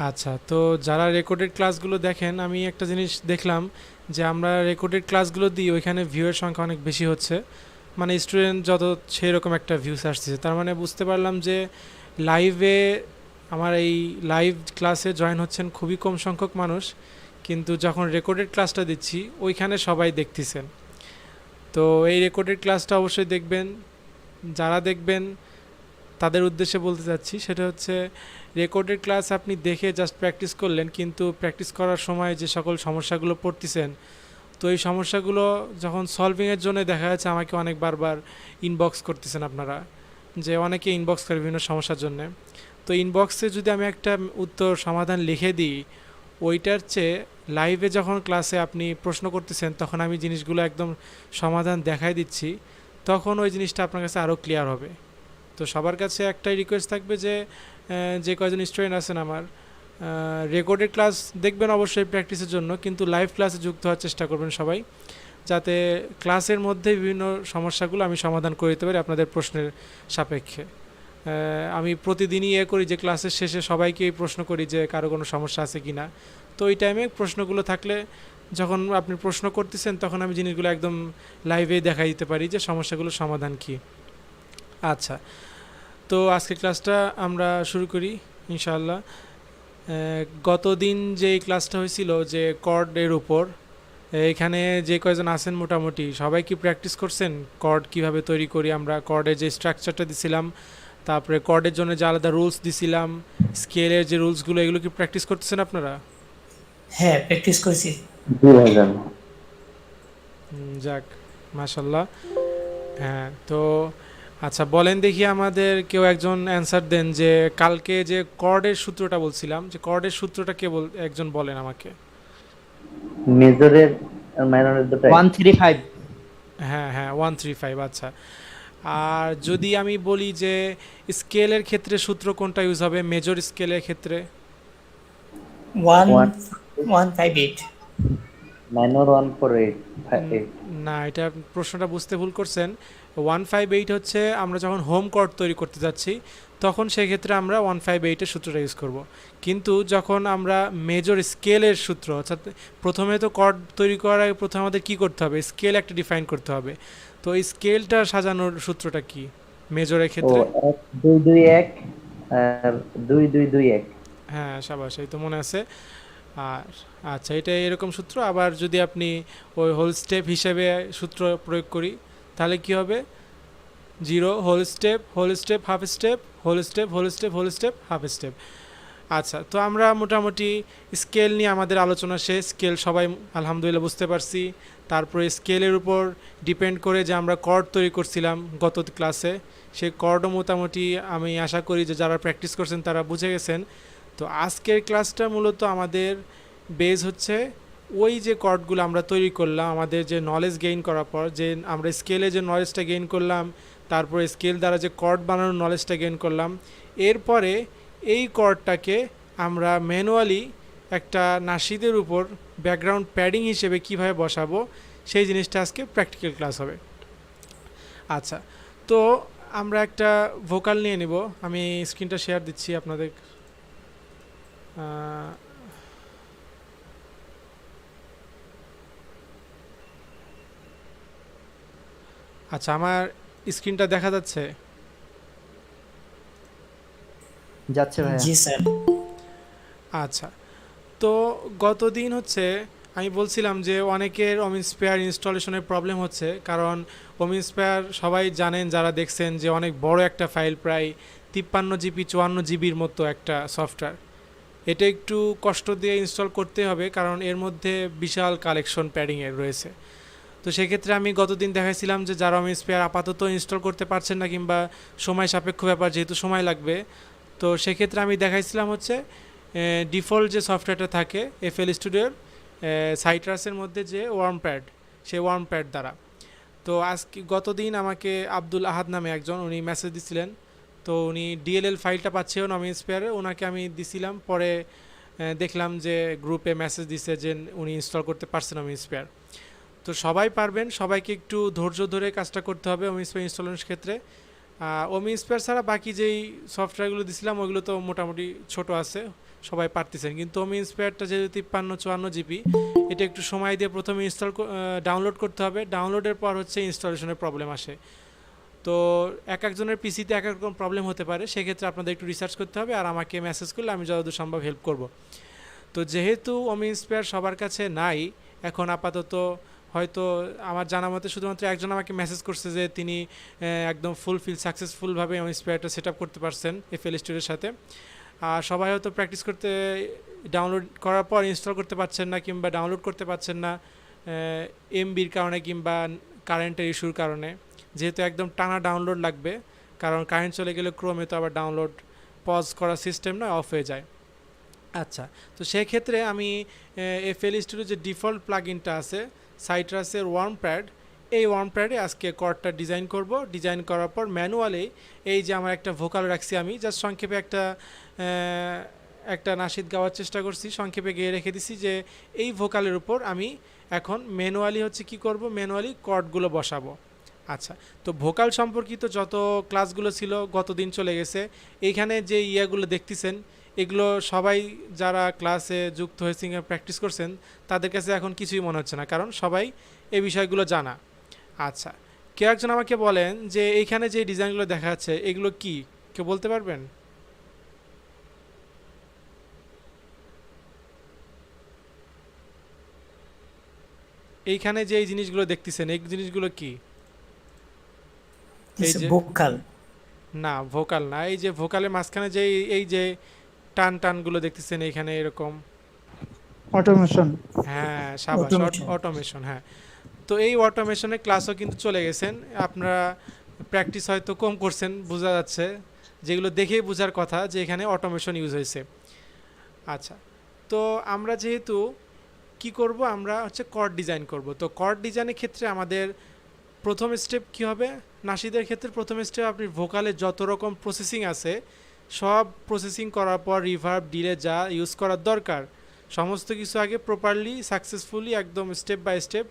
আচ্ছা, তো যারা রেকর্ডেড ক্লাসগুলো দেখেন, আমি একটা জিনিস দেখলাম যে আমরা রেকর্ডেড ক্লাসগুলো দিই, ওইখানে ভিউয়ের সংখ্যা অনেক বেশি হচ্ছে। মানে স্টুডেন্ট যত সেই রকম একটা ভিউস আসছে, তার মানে বুঝতে পারলাম যে লাইভে আমার এই লাইভ ক্লাসে জয়েন হচ্ছেন খুবই কম সংখ্যক মানুষ, কিন্তু যখন রেকর্ডেড ক্লাসটা দিচ্ছি ওইখানে সবাই দেখতেছেন। তো এই রেকর্ডেড ক্লাসটা অবশ্যই দেখবেন। যারা দেখবেন তাদের উদ্দেশ্যে বলতে চাচ্ছি, সেটা হচ্ছে রেকর্ডেড ক্লাস আপনি দেখে জাস্ট প্র্যাকটিস করলেন, কিন্তু প্র্যাকটিস করার সময় যে সকল সমস্যাগুলো পড়তেছেন, তো এই সমস্যাগুলো যখন সলভিংয়ের জন্য দেখা যাচ্ছে আমাকে অনেক বারবার ইনবক্স করতেছেন আপনারা, যে অনেকে ইনবক্স করে বিভিন্ন সমস্যার জন্য। তো ইনবক্সে যদি আমি একটা উত্তর সমাধান লিখে দিই, ওইটার চেয়ে লাইভে যখন ক্লাসে আপনি প্রশ্ন করতেছেন তখন আমি জিনিসগুলো একদম সমাধান দেখাই দিচ্ছি, তখন ওই জিনিসটা আপনার কাছে আরও ক্লিয়ার হবে। তো সবার কাছে একটাই রিকোয়েস্ট থাকবে যে যে কয়জন স্টুডেন্ট আছেন আমার, রেকর্ডেড ক্লাস দেখবেন অবশ্যই প্র্যাকটিসের জন্য, কিন্তু লাইভ ক্লাসে যুক্ত হওয়ার চেষ্টা করবেন সবাই, যাতে ক্লাসের মধ্যে বিভিন্ন সমস্যাগুলো আমি সমাধান করে দিতে পারি আপনাদের প্রশ্নের সাপেক্ষে। আমি প্রতিদিনই করি যে ক্লাসের শেষে সবাইকে এই প্রশ্ন করি যে কারো কোনো সমস্যা আছে কি না। তো ওই টাইমে প্রশ্নগুলো থাকলে, যখন আপনি প্রশ্ন করতেছেন তখন আমি জিনিসগুলো একদম লাইভে দেখাই দিতে পারি যে সমস্যাগুলোর সমাধান কি। আচ্ছা, তো আজকের ক্লাসটা আমরা শুরু করি ইনশাআল্লাহ। গতদিন যে ক্লাসটা হয়েছিল যে কর্ডের উপর, এখানে যে কয়জন আছেন মোটামুটি সবাই কি প্র্যাকটিস করছেন? কর্ড কিভাবে তৈরি করি আমরা, কর্ডের যে স্ট্রাকচারটা দিছিলাম, তারপরে কর্ডের জন্য যে আলাদা রুলস দিছিলাম, স্কেলের যে রুলসগুলো, এগুলো কি প্র্যাকটিস করতেছেন আপনারা? হ্যাঁ, প্র্যাকটিস করেছি। জি ভাইজান। যাক, মাশাল্লাহ। হ্যাঁ, তো আচ্ছা বলেন দেখি, আমাদের কেউ একজন অ্যান্সার দেন যে কালকে যে কর্ডের সূত্রটা বলছিলাম, যে কর্ডের সূত্রটা একজন বলেন আমাকে। মেজরের আর মাইনরের দুটাই। 135। হ্যাঁ হ্যাঁ, 135। আচ্ছা, আর যদি আমি বলি যে স্কেলের ক্ষেত্রে সূত্র কোনটা ইউজ হবে মেজর স্কেলের ক্ষেত্রে? One one 158। মাইনর 148 উম, না, এটা প্রশ্নটা বুঝতে ভুল করছেন। 158 হচ্ছে আমরা যখন হোম কর্ড তৈরি করতে যাচ্ছি, তখন সেক্ষেত্রে আমরা 158-এর সূত্রটা ইউজ করব। কিন্তু যখন আমরা মেজর স্কেলের সূত্র, অর্থাৎ প্রথমে তো কর্ড তৈরি করার আগে প্রথমে আমাদের কী করতে হবে, স্কেল একটা ডিফাইন করতে হবে। তো এই স্কেলটা সাজানোর সূত্রটা কি মেজরের ও ক্ষেত্রে? 1221 আর 2221। হ্যাঁ, সাবাস, এই তো মনে আছে। আর আচ্ছা, এটা এরকম সূত্র। আবার যদি আপনি ওই হোল স্টেপ হিসেবে সূত্র প্রয়োগ করি, তাহলে কি হবে? Zero, whole step, whole step, half step, whole step, whole step, whole step, half step. আচ্ছা, তো আমরা মোটামুটি স্কেল নিয়ে আমাদের আলোচনা শেষ। স্কেল সবাই আলহামদুলিল্লাহ বুঝতে পারছি। তারপরে স্কেলের উপর ডিপেন্ড করে যে আমরা কর্ড তৈরি করছিলাম গত ক্লাসে, সেই কর্ডও মোটামুটি আমি আশা করি যে যারা প্র্যাকটিস করছেন তারা বুঝে গেছেন। তো আজকের ক্লাসটা মূলত আমাদের বেজ হচ্ছে ওই যে কর্ডগুলো আমরা তৈরি করলাম, আমাদের যে নলেজ গেইন করার পর, যে আমরা স্কেলে যে নলেজটা গেইন করলাম, তারপরে স্কেল দ্বারা যে কর্ড বানানোর নলেজটা গেইন করলাম, এরপরে এই কর্ডটাকে আমরা ম্যানুয়ালি একটা নাশিদের উপর ব্যাকগ্রাউন্ড প্যাডিং হিসেবে কিভাবে বসাবো, সেই জিনিসটা আজকে প্র্যাকটিক্যাল ক্লাস হবে। আচ্ছা, তো আমরা একটা ভোকাল নিয়ে নিব। আমি স্ক্রিনটা শেয়ার দিচ্ছি আপনাদের। আহ, আচ্ছা, আমার স্ক্রিনটা দেখা যাচ্ছে? যাচ্ছে ভাইয়া। জি স্যার। আচ্ছা, তো গতদিন হচ্ছে আমি বলছিলাম যে অনেকের ওমিনস্পেয়ার ইনস্টলেশনের প্রবলেম হচ্ছে, কারণ ওমিনস্পেয়ার সবাই জানেন যারা দেখছেন যে অনেক বড় একটা ফাইল, প্রায় 53 জিবি 54 জিবির মতো একটা সফটওয়্যার। এটা একটু কষ্ট দিয়ে ইনস্টল করতে হবে, কারণ এর মধ্যে বিশাল কালেকশন প্যাডিংয়ের রয়েছে। তো সেক্ষেত্রে আমি গতদিন দেখাইছিলাম যে যারা ওমিনস্পেয়ার আপাতত ইনস্টল করতে পারছেন না, কিংবা সময় সাপেক্ষ ব্যাপার, যেহেতু সময় লাগবে, তো সেক্ষেত্রে আমি দেখাইছিলাম হচ্ছে ডিফল্ট যে সফটওয়্যারটা থাকে এফএল স্টুডিওর সাইট্রাসের মধ্যে যে ওয়ার্ম প্যাড, সেই ওয়ার্ম প্যাড দ্বারা। তো আজকে গতদিন আমাকে আব্দুল আহাদ নামে একজন, উনি মেসেজ দিছিলেন। তো উনি ডিএলএল ফাইলটা পাচ্ছেও নমি স্পেয়ারে, ওনাকে আমি দিছিলাম। পরে দেখলাম যে গ্রুপে মেসেজ দিছে যে উনি ইনস্টল করতে পারছেন নমি স্পেয়ার। তো সবাই পারবেন, সবাইকে একটু ধৈর্য ধরে কাজটা করতে হবে ওমি স্পেয়ার ইনস্টলেশনের ক্ষেত্রে। ওমি স্পেয়ার ছাড়া বাকি যেই সফটওয়্যারগুলো দিছিলাম ওইগুলো তো মোটামুটি ছোট আছে, সবাই পারতেছেন। কিন্তু ওমি স্পেয়ারটা যেহেতু 53-54 জিবি, এটা একটু সময় দিয়ে প্রথমে ডাউনলোড করতে হবে। ডাউনলোডের পর হচ্ছে ইনস্টলেশনের প্রবলেম আসে। তো এক একজনের পিসিতে এক এক রকম প্রবলেম হতে পারে, সেক্ষেত্রে আপনাদের একটু রিসার্চ করতে হবে আর আমাকে মেসেজ করলে আমি যতদূর সম্ভব হেল্প করব। তো যেহেতু ওমি স্পেয়ার সবার কাছে নাই এখন আপাতত, হয়তো আমার জানা মতে শুধুমাত্র একজন আমাকে মেসেজ করছে যে তিনি একদম সাকসেসফুলভাবে ওমি স্পেয়ারটা সেট আপ করতে পারছেন এফএল স্টুডিওর সাথে। আর সবাই হয়তো প্র্যাকটিস করতে ডাউনলোড করার পর ইনস্টল করতে পারছেন না, কিংবা ডাউনলোড করতে পারছেন না এমবির কারণে কিংবা কারেন্টের ইস্যুর কারণে। যেহেতু একদম টানা ডাউনলোড লাগবে, কারণ কারেন্ট চলে গেলে ক্রোমে তো আবার ডাউনলোড পজ করার সিস্টেম না, অফ হয়ে যায়। আচ্ছা, তো সেই ক্ষেত্রে আমি এফএল স্টুডিও যে ডিফল্ট প্লাগইনটা আছে সাইট্রাসের ওয়ার্ম প্যাড, এই ওয়ার্ম প্যাডে আজকে কর্ডটা ডিজাইন করব। ডিজাইন করার পর ম্যানুয়ালি এই যে আমার একটা ভোকাল রাখছি, আমি জাস্ট সংক্ষেপে একটা নাশিদ গাওয়ার চেষ্টা করছি, সংক্ষেপে গিয়ে রেখে দিছি যে এই ভোকালের উপর আমি এখন ম্যানুয়ালি হচ্ছে কি করব, ম্যানুয়ালি কর্ডগুলো বসাবো। আচ্ছা, তো ভোকাল সম্পর্কিত যত ক্লাসগুলো ছিল গতদিন চলে গেছে। এইখানে যে ইয়াগুলো দেখতেছেন এগুলো সবাই যারা ক্লাসে যুক্ত হয়েছে প্র্যাকটিস করছেন তাদের কাছে এখন কিছুই মনে হচ্ছে না, কারণ সবাই এই বিষয়গুলো জানা। আচ্ছা, কেউ একজন আমাকে বলেন যে এইখানে যে ডিজাইনগুলো দেখা যাচ্ছে এগুলো কি, কেউ বলতে পারবেন? এইখানে যে এই জিনিসগুলো দেখতেছেন এই জিনিসগুলো কি? এই যে ভোকাল, না ভোকাল না, এই যে ভোকালের মাঝখানে যে এই যে টানগুলো দেখতেছেন এইখানে এরকম, অটোমেশন। হ্যাঁ সাবাস, অটোমেশন। হ্যাঁ, তো এই অটোমেশনের ক্লাসও কিন্তু চলে গেছেন। আপনারা প্র্যাকটিস হয়তো কম করছেন, বোঝা যাচ্ছে, যেগুলো দেখেই বোঝার কথা যে এখানে অটোমেশন ইউজ হয়েছে। আচ্ছা, তো আমরা যেহেতু কি করব, আমরা হচ্ছে কর্ড ডিজাইন করব। তো কর্ড ডিজাইনের ক্ষেত্রে আমাদের প্রথম স্টেপ কি হবে, নাশিদের ক্ষেত্রে প্রথম স্টেপ আপনি ভোকালে যত রকম প্রসেসিং আছে সব প্রসেসিং করার পর রিভার্ব, ডিলে যা ইউজ করার দরকার সমস্ত কিছু আগে প্রপারলি সাকসেসফুলি একদম স্টেপ বাই স্টেপ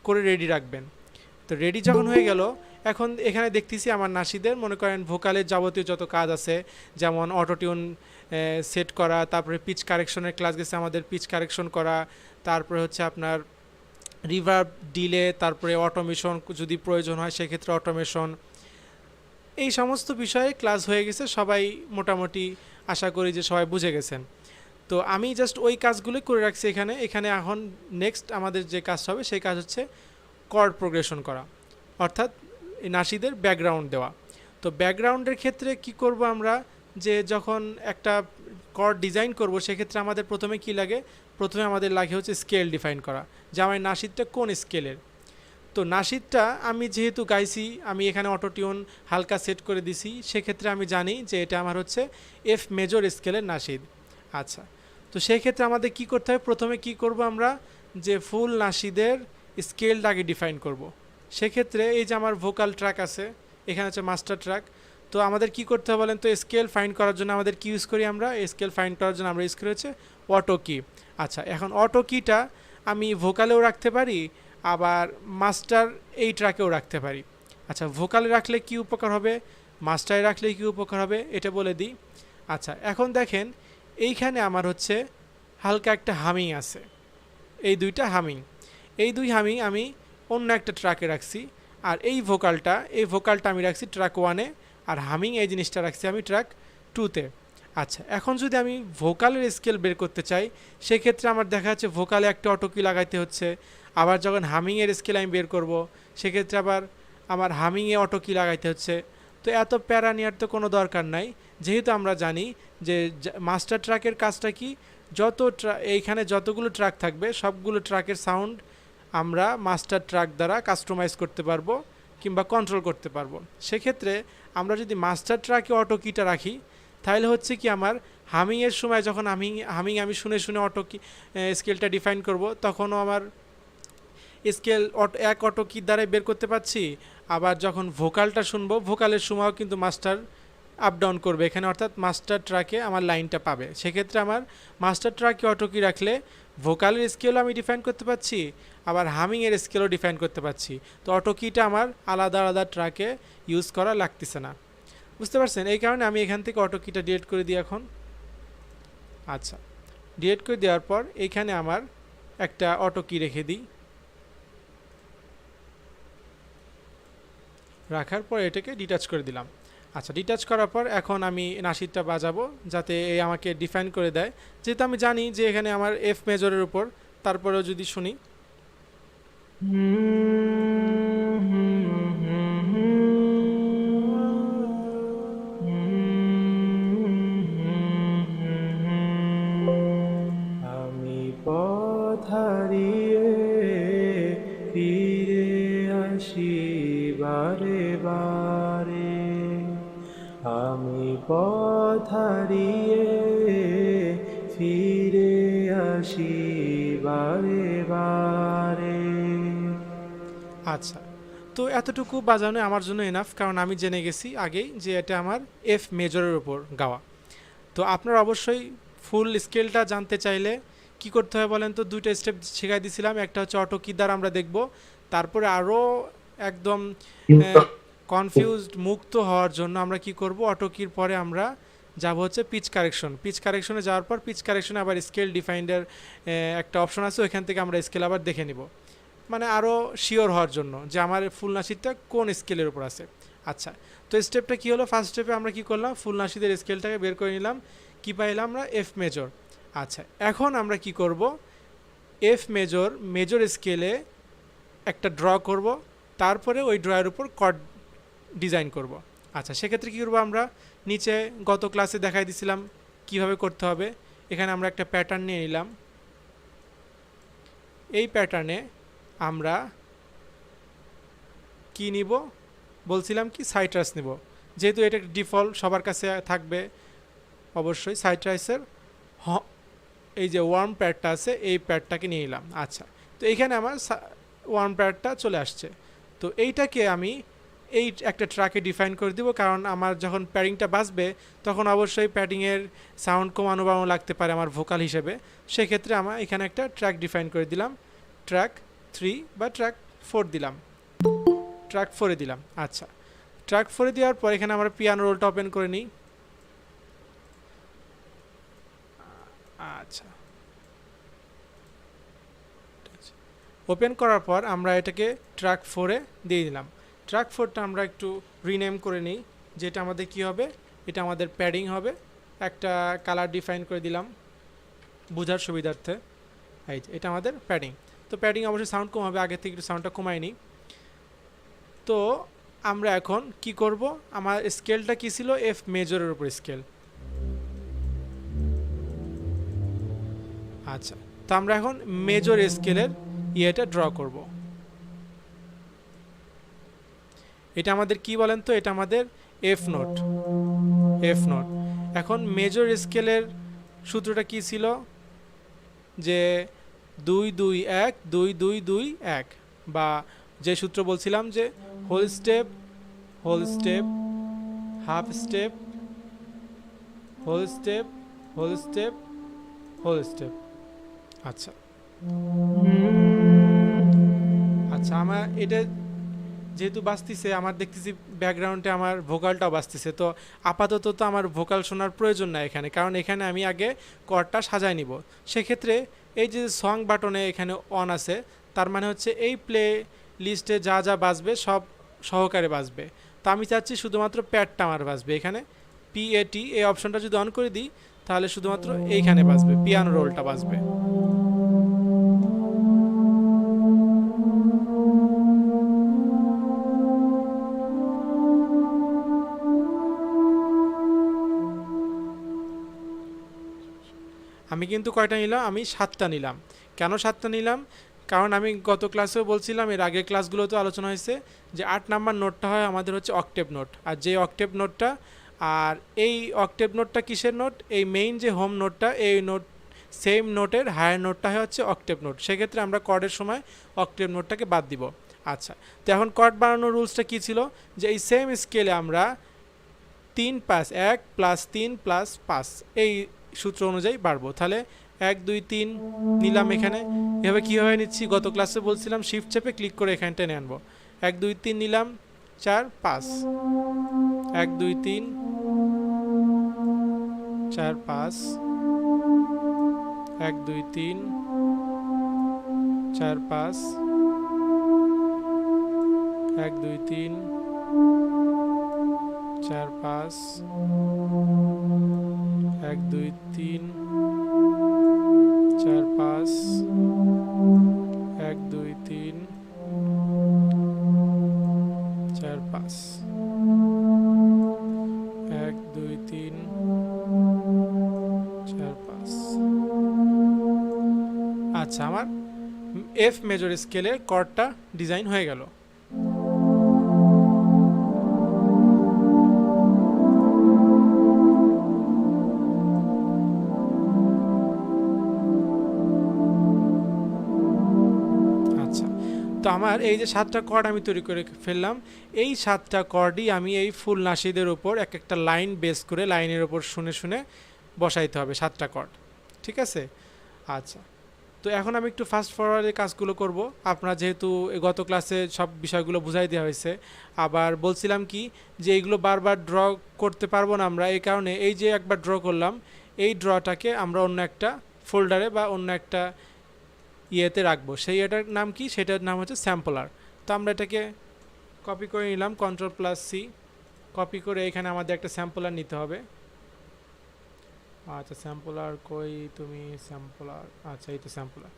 করে রেডি রাখবেন। তো রেডি যখন হয়ে গেল, এখন এখানে দেখতেছি আমার নাশিদের মনে করেন ভোকালের যাবতীয় যত কাজ আছে, যেমন অটোটিউন সেট করা, তারপরে পিচ কারেকশনের ক্লাস গেছে আমাদের, পিচ কারেকশন করা, তারপরে হচ্ছে আপনার রিভার্ব, ডিলে, তারপরে অটোমেশন যদি প্রয়োজন হয় সেক্ষেত্রে অটোমেশন, এই সমস্ত বিষয়ে ক্লাস হয়ে গেছে। সবাই মোটামুটি আশা করি যে সবাই বুঝে গেছেন। তো আমি জাস্ট ওই কাজগুলোই করে রাখছি এখানে এখন নেক্সট আমাদের যে কাজ হবে সেই কাজ হচ্ছে কর্ড প্রোগ্রেশন করা, অর্থাৎ নাশিদের ব্যাকগ্রাউন্ড দেওয়া। তো ব্যাকগ্রাউন্ডের ক্ষেত্রে কি করব আমরা, যে যখন একটা কর্ড ডিজাইন করব সেক্ষেত্রে আমাদের প্রথমে কি লাগে, প্রথমে আমাদের লাগে হচ্ছে স্কেল ডিফাইন করা, যে আমার নাশিদটা কোন স্কেলের। তো নাশিদটা আমি যেহেতু গাইছি, আমি এখানে অটোটিউন হালকা সেট করে দিছি, সেক্ষেত্রে আমি জানি যে এটা আমার হচ্ছে এফ মেজর স্কেলের নাশিদ। আচ্ছা, তো সেই ক্ষেত্রে আমাদের কি করতে হবে, প্রথমে কি করব আমরা, যে ফুল নাশিদের স্কেলটা আগে ডিফাইন করব। সেক্ষেত্রে এই যে আমার ভোকাল ট্র্যাক আছে, এখানে হচ্ছে মাস্টার ট্র্যাক। তো আমাদের কি করতে হবে বলেন তো, স্কেল ফাইন্ড করার জন্য আমাদের কি ইউজ করি আমরা, স্কেল ফাইন্ড করার জন্য আমরা ইউজ করি হচ্ছে অটো কি। আচ্ছা, এখন অটো কিটা আমি ভোকালেও রাখতে পারি, আবার মাস্টার এই ট্র্যাকেও রাখতে পারি। আচ্ছা, ভোকালে রাখলে কি উপকার হবে, মাস্টারে রাখলে কি উপকার হবে এটা বলে দিই। আচ্ছা, এখন দেখেন এইখানে আমার হচ্ছে হালকা একটা হামিং আছে, এই দুই হামিং আমি অন্য একটা ট্র্যাকে রাখছি, আর এই ভোকালটা আমি রাখছি ট্র্যাক 1-এ, আর হামিং এই জিনিসটা রাখছি আমি ট্র্যাক 2-তে। আচ্ছা, এখন যদি আমি ভোকালের স্কেল বের করতে চাই সেক্ষেত্রে আমার দেখা যাচ্ছে ভোকালে একটা অটোকি লাগাইতে হচ্ছে, আবার যখন হামিংয়ের স্কেল আমি বের করব সেক্ষেত্রে আবার আমার হামিংয়ে অটোকি লাগাইতে হচ্ছে। তো এত প্যারা নেওয়ার তো কোনো দরকার নাই, যেহেতু আমরা জানি যে মাস্টার ট্র্যাকের কাজটা কি, এইখানে যতগুলো ট্র্যাক থাকবে সবগুলো ট্র্যাকের সাউন্ড আমরা মাস্টার ট্র্যাক দ্বারা কাস্টমাইজ করতে পারবো কিংবা কন্ট্রোল করতে পারবো। সেক্ষেত্রে আমরা যদি মাস্টার ট্র্যাকে অটো কিটা রাখি তাহলে হচ্ছে কি, আমার হামিংয়ের সময় যখন হামিং আমি শুনে অটো কি স্কেলটা ডিফাইন করব, তখনও আমার স্কেল এক অটো কি দ্বারাই বের করতে পারছি। আবার যখন ভোকালটা শুনবো, ভোকালের সময়ও কিন্তু মাস্টার আপ ডাউন করবে এখানে, অর্থাৎ মাস্টার ট্র্যাকে আমার লাইনটা পাবে। সেক্ষেত্রে আমার মাস্টার ট্র্যাকে অটো কি রাখলে ভোকালের স্কেলও আমি ডিফাইন করতে পারছি, আবার হামিংয়ের স্কেলও ডিফাইন করতে পারছি। তো অটো কিটা আমার আলাদা আলাদা ট্র্যাকে ইউজ করা লাগতেছে না। বুঝতে পারছেন? এই কারণে আমি এখান থেকে অটো কিটা ডিলিট করে দিই এখন। আচ্ছা, ডিলিট করে দেওয়ার পর এইখানে আমার একটা অটো কি রেখে দিই। রাখার পর এটাকে ডিটাচ করে দিলাম। আচ্ছা, ডিটাচ করার পর এখন আমি নাসিরটা বাজাবো যাতে এই আমাকে ডিফাইন করে দেয়, যেহেতু আমি জানি যে এখানে আমার এফ মেজরের উপর। তারপরেও যদি শুনি, আমি পথ হারিয়ে ফিরে আসি বারে বারে, আমি পথ হারিয়ে ফিরে আসি বারে বারে। আচ্ছা, তো এতটুকু বাজানো আমার জন্য এনাফ, কারণ আমি জেনে গেছি আগেই যে এটা আমার এফ মেজরের উপর গাওয়া। তো আপনারা অবশ্যই ফুল স্কেলটা জানতে চাইলে কি করতে হয় বলেন তো? দুইটা স্টেপ শেখাই দিয়েছিলাম, একটা হচ্ছে অটো কি দ্বারা আমরা দেখব, তারপরে আরও একদম কনফিউজড মুক্ত হওয়ার জন্য আমরা কি করব, অটো কির পরে আমরা যাব হচ্ছে পিচ কারেকশন। পিচ কারেকশনে যাওয়ার পর পিচ কারেকশনে আবার স্কেল ডিফাইন্ডের একটা অপশন আছে, ওইখান থেকে আমরা স্কেল আবার দেখে নিব, মানে আরও শিওর হওয়ার জন্য যে আমার ফুল নাসিরটা কোন স্কেলের উপর আছে। আচ্ছা, তো স্টেপটা কী হলো? ফার্স্ট স্টেপে আমরা কি করলাম, ফুল নাসিদের স্কেলটাকে বের করে নিলাম, কি পাইলাম আমরা? F major. আচ্ছা, এখন আমরা কি করব, এফ মেজর মেজর স্কেলে একটা ড্র করব, তারপরে ওই ড্রয়ের উপর কর্ড ডিজাইন করব। আচ্ছা, সেক্ষেত্রে কী করবো, আমরা নিচে গত ক্লাসে দেখাই দিছিলাম কিভাবে করতে হবে। এখানে আমরা একটা প্যাটার্ন নিয়ে নিলাম, এই প্যাটার্নে আমরা কি নিব বলছিলাম, কি সাইট্রাস নিব, যেহেতু এটা ডিফল্ট সবার কাছে থাকবে অবশ্যই সাইট্রাসের এই যে ওয়ার্ম প্যাডটা আছে এই প্যাডটাকে নিয়ে নিলাম। আচ্ছা, তো এইখানে আমার ওয়ার্ম প্যাডটা চলে আসছে। তো এইটাকে আমি এই একটা ট্র্যাকে ডিফাইন করে দিব, কারণ আমার যখন প্যাডিংটা বাজবে তখন অবশ্যই প্যাডিংয়ের সাউন্ড কমানো বাড়ানো লাগতে পারে আমার ভোকাল হিসেবে। সেক্ষেত্রে আমার এখানে একটা ট্র্যাক ডিফাইন করে দিলাম, ট্র্যাক 3 বা ট্র্যাক 4 দিলাম, ট্র্যাক 4 দিলাম। আচ্ছা, ট্র্যাক 4 দেওয়ার পর এখানে আমরা পিয়ানো রোলটা ওপেন করে নিই। আচ্ছা, ওপেন করার পর আমরা এটাকে ট্র্যাক 4-এ দিয়ে দিলাম। ট্র্যাক 4টা আমরা একটু রিনেম করে নিই, যেটা আমাদের কি হবে, এটা আমাদের প্যাডিং হবে। একটা কালার ডিফাইন করে দিলাম বোঝার সুবিধার্থে, এই এটা আমাদের প্যাডিং। তো প্যাডিং অবশ্যই সাউন্ড কম হবে, আগে থেকে একটু সাউন্ডটা কমাই নিই। তো আমরা এখন কি করব, আমার স্কেলটা কি ছিল, এফ মেজরের উপর স্কেল। আচ্ছা, তো আমরা এখন মেজর স্কেলের ইয়েটা ড্র করব। এটা আমাদের কি বলেন তো, এটা আমাদের এফ নোট, এফ নোট। এখন মেজর স্কেলের সূত্রটা কি ছিল, যে 2 2 1 2 2 2 1, বা যে সূত্র বলছিলাম যে whole step whole step half step whole step whole step whole step. আচ্ছা আচ্ছা, আমার এটা যেহেতু বাজতেছে, আমার দেখতেছি ব্যাকগ্রাউন্ডে আমার ভোকালটাও বাজতেছে, তো আপাতত তো আমার ভোকাল শোনার প্রয়োজন নাই এখানে, কারণ এখানে আমি আগে কর্ডটা সাজায় নিব। সেক্ষেত্রে এই যে সং বাটনে এখানে অন আছে, তার মানে হচ্ছে এই প্লে লিস্টে যা যা বাজবে সব সহকারে বাজবে। তো আমি চাচ্ছি শুধুমাত্র প্যাডটা আমার বাজবে, এখানে পিএটি এই অপশনটা যদি অন করে দিই তাহলে শুধুমাত্র এইখানে বাজবে, পিয়ানো রোলটা বাজবে। আমি কিন্তু কয়টা নিলাম, আমি 7টা নিলাম। কেন 7টা নিলাম, কারণ আমি গত ক্লাসেও বলছিলাম, এর আগের ক্লাসগুলোতে আলোচনা হয়েছে যে 8 নাম্বার নোটটা হয় আমাদের হচ্ছে অক্টেভ নোট, আর যে অক্টেভ নোটটা, আর এই অক্টেভ নোটটা কিসের নোট, এই মেইন যে হোম নোটটা, এই নোট সেম নোটের হায়ার নোটটা হয় হচ্ছে অক্টেভ নোট। সেক্ষেত্রে আমরা কর্ডের সময় অক্টেভ নোটটাকে বাদ দিব। আচ্ছা, তো এখন কর্ড বানানোর রুলসটা কী ছিল, যে এই সেম স্কেলে আমরা 3 5 1 + 3 + 5 এই সূত্র অনুযায়ী বাড়বো। তাহলে 1 2 3 নিলাম, এখানে এভাবে কীভাবে নিচ্ছি, গত ক্লাসে বলছিলাম শিফট চেপে ক্লিক করে এখানে টেনে আনবো। 1 2 3 নিলাম, 4 5 1 2 3 4 5 1 2 3 4 5 1 2 3 4 5 1 2 3 4 5 1 2 3 4 5 1 2 3 4 5 আচ্ছা আমার এফ মেজর স্কেলের কর্ডটা ডিজাইন হয়ে গেল। তো আমার এই যে 7টা কর্ড আমি তৈরি করে ফেললাম, এই 7টা কর্ডই আমি এই ফুল নাশিদের উপর এক একটা লাইন বেস করে লাইনের উপর শুনে শুনে বসাইতে হবে 7টা কর্ড, ঠিক আছে? আচ্ছা, তো এখন আমি একটু ফাস্ট ফরওয়ার্ডের কাজগুলো করব। আপনারা যেহেতু গত ক্লাসে সব বিষয়গুলো বুঝাই দেওয়া হয়েছে, আবার বলছিলাম কি যে এইগুলো বারবার ড্র করতে পারবো না আমরা, এই কারণে এই যে একবার ড্র করলাম এই ড্রটাকে আমরা অন্য একটা ফোল্ডারে বা অন্য একটা ইয়েতে রাখবো। সেই এটার নাম কি? সেটার নাম হচ্ছে স্যাম্পলার। তো আমরা এটাকে কপি করে নিলাম, Ctrl+C কপি করে এখানে আমাদের একটা স্যাম্পলার নিতে হবে। আচ্ছা, স্যাম্পলার কই তুমি? স্যাম্পলার, আচ্ছা এই তো স্যাম্পলার।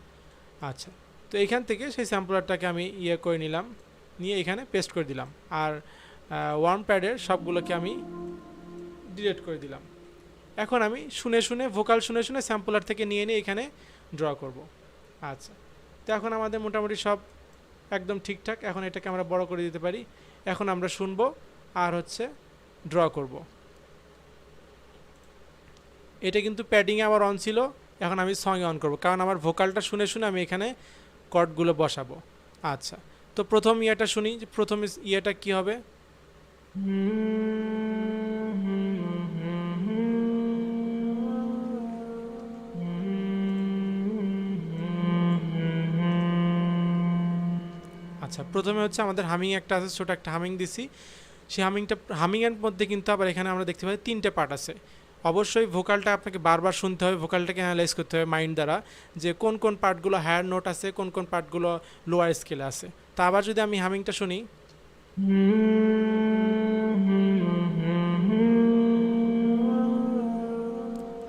আচ্ছা, তো এইখান থেকে সেই স্যাম্পলারটাকে আমি ইয়ে করে নিলাম, নিয়ে এখানে পেস্ট করে দিলাম। আর ওয়ার্ম প্যাডের সবগুলোকে আমি ডিলিট করে দিলাম। এখন আমি শুনে শুনে ভোকাল শুনে শুনে স্যাম্পলার থেকে নিয়ে নিয়ে এখানে ড্র করব। আচ্ছা, তো এখন আমাদের মোটামুটি সব একদম ঠিকঠাক। এখন এটাকে আমরা বড় করে দিতে পারি। এখন আমরা শুনবো আর হচ্ছে ড্র করব। এটা কিন্তু প্যাডিংয়ে আমার অন ছিল, এখন আমি সঙ্গে অন করব, কারণ আমার ভোকালটা শুনে শুনে আমি এখানে কর্ডগুলো বসাবো। আচ্ছা, তো প্রথম ইয়েটা শুনি, যে প্রথম ইয়েটা কি হবে। আচ্ছা, প্রথমে হচ্ছে আমাদের হামিং একটা আছে, ছোট একটা হামিং দিছি। সেই হামিংয়ের মধ্যে কিন্তু আবার এখানে আমরা দেখতে পাই 3টে পার্ট আছে। অবশ্যই ভোকালটা আপনাকে বারবার শুনতে হবে, ভোকালটাকে অ্যানালাইজ করতে হবে মাইন্ড দ্বারা, যে কোন কোন পার্টগুলো হায়ার নোট আছে, কোন কোন পার্টগুলো লোয়ার স্কেলে আছে। তা আবার যদি আমি হামিংটা শুনি,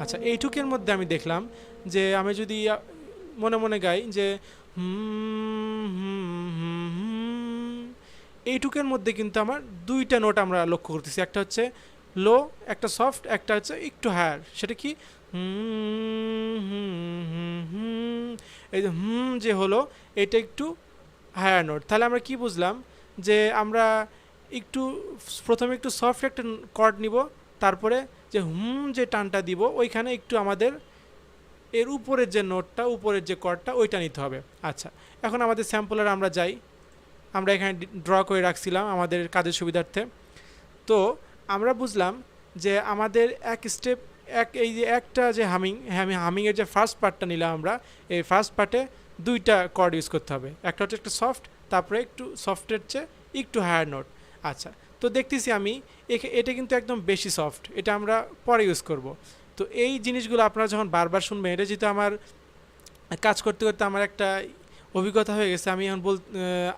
আচ্ছা এইটুকের মধ্যে আমি দেখলাম যে আমি যদি মনে মনে গাই যে এইটুকের মধ্যে কিন্তু আমার 2টা নোট আমরা লক্ষ্য করতেছি, একটা হচ্ছে লো, একটা সফট, একটা হচ্ছে একটু হায়ার। সেটা কি? এই যে হলো এটা একটু হায়ার নোট। তাহলে আমরা কি বুঝলাম? যে আমরা একটু প্রথমে একটু সফট একটা কর্ড নিব, তারপরে যে যে টানটা দিব ওইখানে একটু আমাদের এর উপরের যে নোটটা, উপরের যে কর্ডটা ওইটা নিতে হবে। আচ্ছা, এখন আমাদের স্যাম্পলার আমরা যাই, আমরা এখানে ড্র করে রাখছিলাম আমাদের কাজের সুবিধার্থে। তো আমরা বুঝলাম যে আমাদের এই যে একটা যে হামিংয়ের যে ফার্স্ট পার্টটা নিলাম আমরা, এই ফার্স্ট পার্টে 2টা কর্ড ইউজ করতে হবে। একটা হচ্ছে একটা সফট, তারপরে একটু সফটের চেয়ে একটু হায়ার নোট। আচ্ছা, তো দেখতেছি আমি এটা কিন্তু একদম বেশি সফট, এটা আমরা পরে ইউজ করব। তো এই জিনিসগুলো আপনারা যখন বারবার শুনবেন, এটা যেহেতু আমার কাজ করতে করতে আমার একটা অভিজ্ঞতা হয়ে গেছে, আমি এখন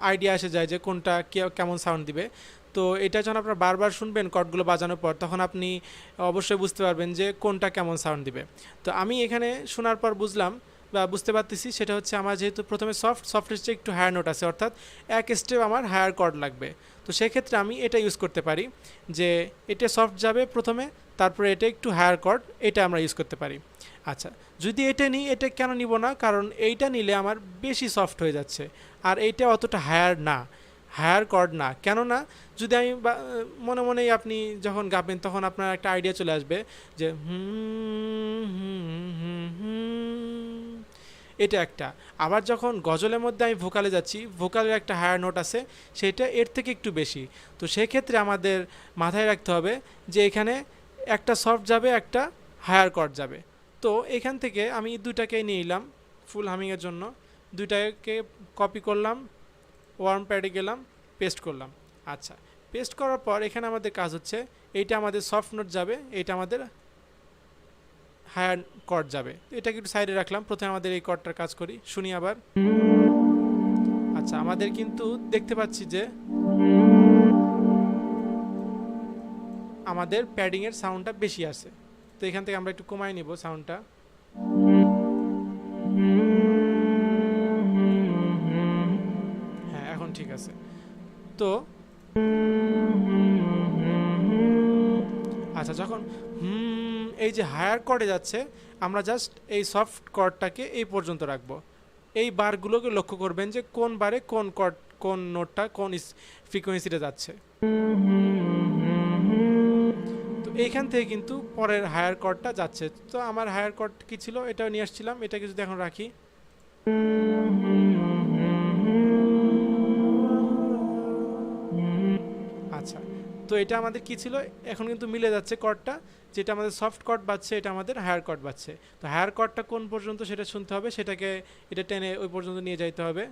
আইডিয়া এসে যায় যে কোনটা কেমন সাউন্ড দিবে। তো এটা যখন আপনারা বারবার শুনবেন কর্ডগুলো বাজানোর পর, তখন আপনি অবশ্যই বুঝতে পারবেন যে কোনটা কেমন সাউন্ড দিবে। তো আমি এখানে শোনার পর বুঝলাম বা বুঝতে পারতেছি, সেটা হচ্ছে আমার যেহেতু প্রথমে সফটের চেয়ে একটু হায়ার নোট আছে, অর্থাৎ এক স্টেপ আমার হায়ার কর্ড লাগবে। তো সেক্ষেত্রে আমি এটা ইউজ করতে পারি যে এটা সফট যাবে প্রথমে, তারপরে এটা একটু হায়ার কর্ড, এটা আমরা ইউজ করতে পারি। আচ্ছা, যদি এটা নিই, এটা কেন নিব না? কারণ এইটা নিলে আমার বেশি সফট হয়ে যাচ্ছে, আর এইটা অতটা হায়ার কর্ড না। কেননা যদি আমি মনে মনেই আপনি যখন গাবেন তখন আপনার একটা আইডিয়া চলে আসবে যে এটা একটা। আবার যখন গজলের মধ্যে আমি ভোকালে যাচ্ছি, ভোকালের একটা হায়ার নোট আছে, সেটা এর থেকে একটু বেশি। তো সেক্ষেত্রে আমাদের মাথায় রাখতে হবে যে এখানে একটা সফট যাবে, একটা হায়ার কর্ড যাবে। তো এখান থেকে আমি 2টাকেই নিয়ে নিলাম ফুল হামিংয়ের জন্য, 2টাকে কপি করলাম, ওয়ার্ম প্যাডে গেলাম, পেস্ট করলাম। আচ্ছা, পেস্ট করার পর এখানে আমাদের কাজ হচ্ছে এইটা আমাদের সফট নোট যাবে, এইটা আমাদের হায়ার কর্ড যাবে। এটাকে একটু সাইডে রাখলাম, প্রথমে আমাদের এই কর্ডটার কাজ করি, শুনি আবার। আচ্ছা, আমাদের কিন্তু দেখতে পাচ্ছি যে আমাদের প্যাডিংয়ের সাউন্ডটা বেশি আছে, তো এখান থেকে আমরা একটু কমাই নিব সাউন্ডটা। হ্যাঁ, এখন ঠিক আছে। তো আচ্ছা, যখন এই যে হায়ার কর্ডে যাচ্ছে, আমরা জাস্ট এই সফট কর্ডটাকে এই পর্যন্ত রাখবো। এই বারগুলোকে লক্ষ্য করবেন যে কোন বারে কোন কর্ড, কোন নোটটা কোন ফ্রিকোয়েন্সিতে যাচ্ছে। তো এইখান থেকে কিন্তু পরের হায়ার কর্ডটা যাচ্ছে। তো আমার হায়ার কর্ড কি ছিল, এটাও নিয়ে আসছিলাম, এটাকে যদি এখন রাখি, আচ্ছা, তো এটা আমাদের কি ছিল, এখন কিন্তু মিলে যাচ্ছে কর্ডটা, যেটা আমাদের সফট কর্ড বাজছে এটা আমাদের হায়ার কর্ড বাজছে। তো হায়ার কর্ডটা কোন পর্যন্ত সেটা শুনতে হবে, সেটাকে এটা টেনে ওই পর্যন্ত নিয়ে যাইতে হবে।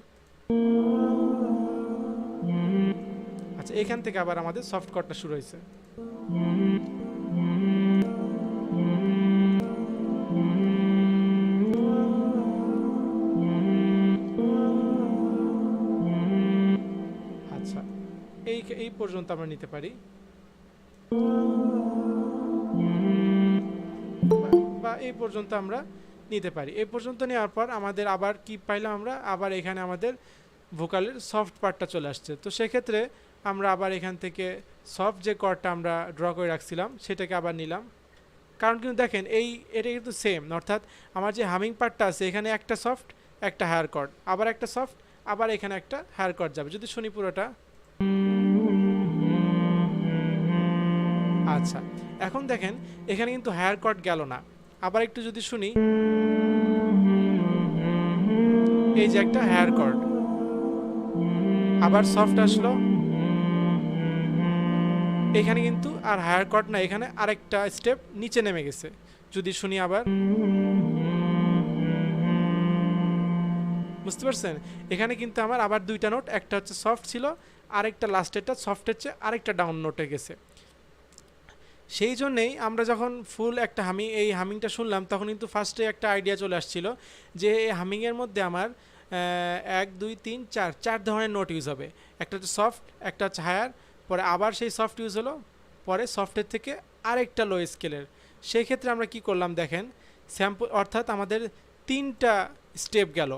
আচ্ছা, এখান থেকে আবার আমাদের সফট কর্ডটা শুরু হয়েছে। আচ্ছা, এই পর্যন্ত আমরা নিতে পারি, বা এই পর্যন্ত আমরা নিতে পারি। এই পর্যন্ত নেওয়ার পর আমাদের আবার কি পাইলাম, আমরা আবার এখানে আমাদের ভোকালের সফট পার্টটা চলে আসছে। তো সেক্ষেত্রে আমরা আবার এখান থেকে সফট যে কর্ডটা আমরা ড্র করে রাখছিলাম সেটাকে আবার নিলাম, কারণ কিন্তু দেখেন এটা কিন্তু সেম, অর্থাৎ আমার যে হামিং পার্টটা আছে এখানে একটা সফট, একটা হায়ার কর্ড, আবার একটা সফট, আবার এখানে একটা হায়ার কর্ড যাবে। যদি শুনি পুরোটা, আচ্ছা, এখন দেখেন এখানে কিন্তু হায়ার কর্ড গেল না। আবার একটু যদি শুনি, এই যে একটা হায়ার কর্ড, আবার সফট আসলো, এখানে কিন্তু আর হায়ার কর্ড না, এখানে আরেকটা স্টেপ নিচে নেমে গেছে। যদি শুনি আবার, বুঝতে পারছেন, এখানে কিন্তু আমার আবার দুইটা নোট, একটা হচ্ছে সফট ছিল, আরেকটা লাস্টেরটা সফটের চেয়ে আরেকটা ডাউন নোটে গেছে। সেই জন্যেই আমরা যখন ফুল একটা এই হামিংটা শুনলাম, তখন কিন্তু ফার্স্টে একটা আইডিয়া চলে আসছিল যে এই হামিংয়ের মধ্যে আমার 1 2 3 4 4 ধরনের নোট ইউজ হবে। একটা হচ্ছে সফট, একটা হচ্ছে হায়ার, পরে আবার সেই সফট ইউজ হলো, পরে সফটের থেকে আরেকটা লো স্কেলের। সেই ক্ষেত্রে আমরা কি করলাম দেখেন, স্যাম্পল, অর্থাৎ আমাদের 3টা স্টেপ গেল।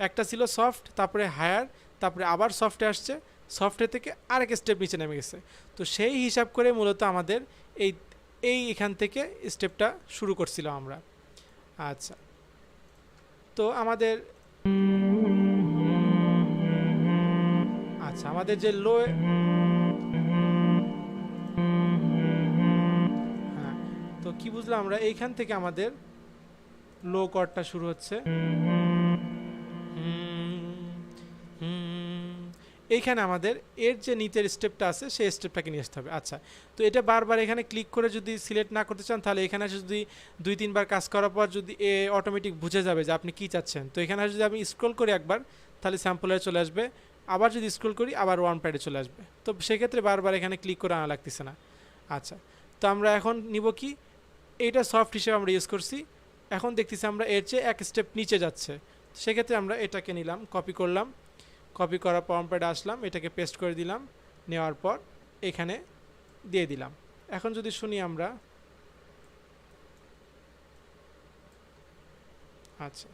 একটা ছিল সফট, তারপরে হায়ার, তারপরে আবার সফটে আসছে, সফটের থেকে আরেক স্টেপ নিচে নেমে গেছে। তো সেই হিসাব করে মূলত আমাদের এখান থেকে স্টেপটা শুরু করছিলাম আমরা। আচ্ছা, তো আমাদের যে লো, হ্যাঁ, তো কি বুঝলাম আমরা, এইখান থেকে আমাদের লো কর্ডটা শুরু হচ্ছে, এইখানে আমাদের এর যে নিচের স্টেপটা আছে সেই স্টেপটাকে নিয়ে আসতে হবে। আচ্ছা, তো এটা বারবার এখানে ক্লিক করে যদি সিলেক্ট না করতে চান, তাহলে এখানে যদি 2-3 বার কাজ করার পর যদি অটোমেটিক বুঝে যাবে যে আপনি কি চাচ্ছেন। তো এখানে যদি আমি স্ক্রল করি একবার, তাহলে স্যাম্পলে চলে আসবে, আবার যদি স্ক্রল করি আবার ওয়ান প্যাডে চলে আসবে। তো সেক্ষেত্রে বারবার এখানে ক্লিক করে আনা লাগতেছে না। আচ্ছা, তো আমরা এখন নিব কি, এইটা সফট হিসেবে আমরা ইউজ করছি, এখন দেখতেছি আমরা এর চেয়ে এক স্টেপ নিচে যাচ্ছে। সেক্ষেত্রে আমরা এটাকে নিলাম, কপি করলাম, কপি করার পর প্যাডে আসলাম, এটাকে পেস্ট করে দিলাম, নেওয়ার পর এখানে দিয়ে দিলাম। এখন যদি শুনি আমরা, আচ্ছা,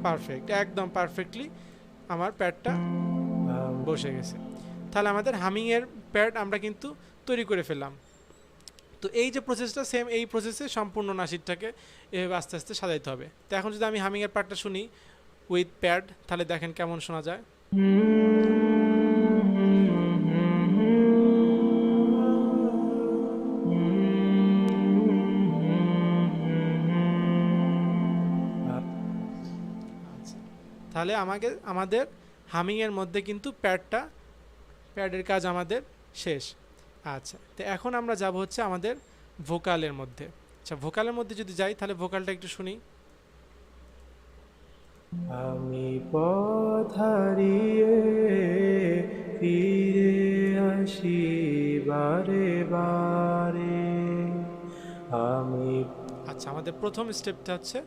পারফেক্ট, একদম পারফেক্টলি আমার প্যাডটা বসে গেছে। তাহলে আমাদের হামিংয়ের প্যাড আমরা কিন্তু তৈরি করে ফেললাম। তো এই যে প্রসেসটা, সেম এই প্রসেসে সম্পূর্ণ নাসিরটাকে এভাবে আস্তে আস্তে সাজাইতে হবে। তো এখন যদি আমি হামিংয়ের পার্টটা শুনি উইথ প্যাড, তাহলে দেখেন কেমন শোনা যায়। আচ্ছা, তাহলে আমাদের হামিংয়ের মধ্যে কিন্তু প্যাডের কাজ আমাদের শেষ। আচ্ছা, তো এখন আমরা যাব হচ্ছে আমাদের ভোকালের মধ্যে। আচ্ছা, ভোকালের মধ্যে যদি যাই, তাহলে ভোকালটা একটু শুনি। আমি পথ হারিয়ে ফিরে আসি বারে বারে আমি। আচ্ছা, আমাদের প্রথম স্টেপটা হচ্ছে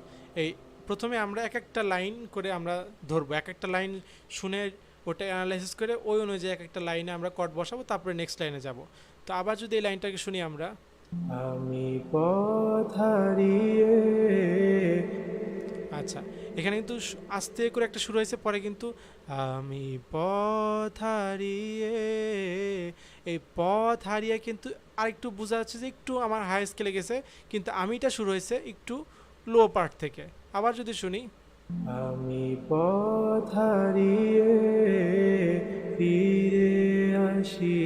এই, প্রথমে আমরা এক একটা লাইন করে আমরা ধরবো, এক একটা লাইন শুনে ওটা অ্যানালাইসিস করে ওই অনুযায়ী এক একটা লাইনে আমরা কর্ড বসাবো, তারপরে নেক্সট লাইনে যাব। তো আবার যদি এই লাইনটাকে শুনি আমরা, আমি পথ হারিয়ে। আচ্ছা, এখানে কিন্তু আস্তে করে একটা শুরু হয়েছে, পরে কিন্তু আমি পথ হারিয়ে, এই পথ হারিয়ে কিন্তু আরেকটু বোঝা যাচ্ছে যে একটু আমার হাই স্কেলে গেছে, কিন্তু আমিটা শুরু হয়েছে একটু লো পার্ট থেকে। আবার যদি শুনি, আমি পথ হারিয়ে ফিরে আসি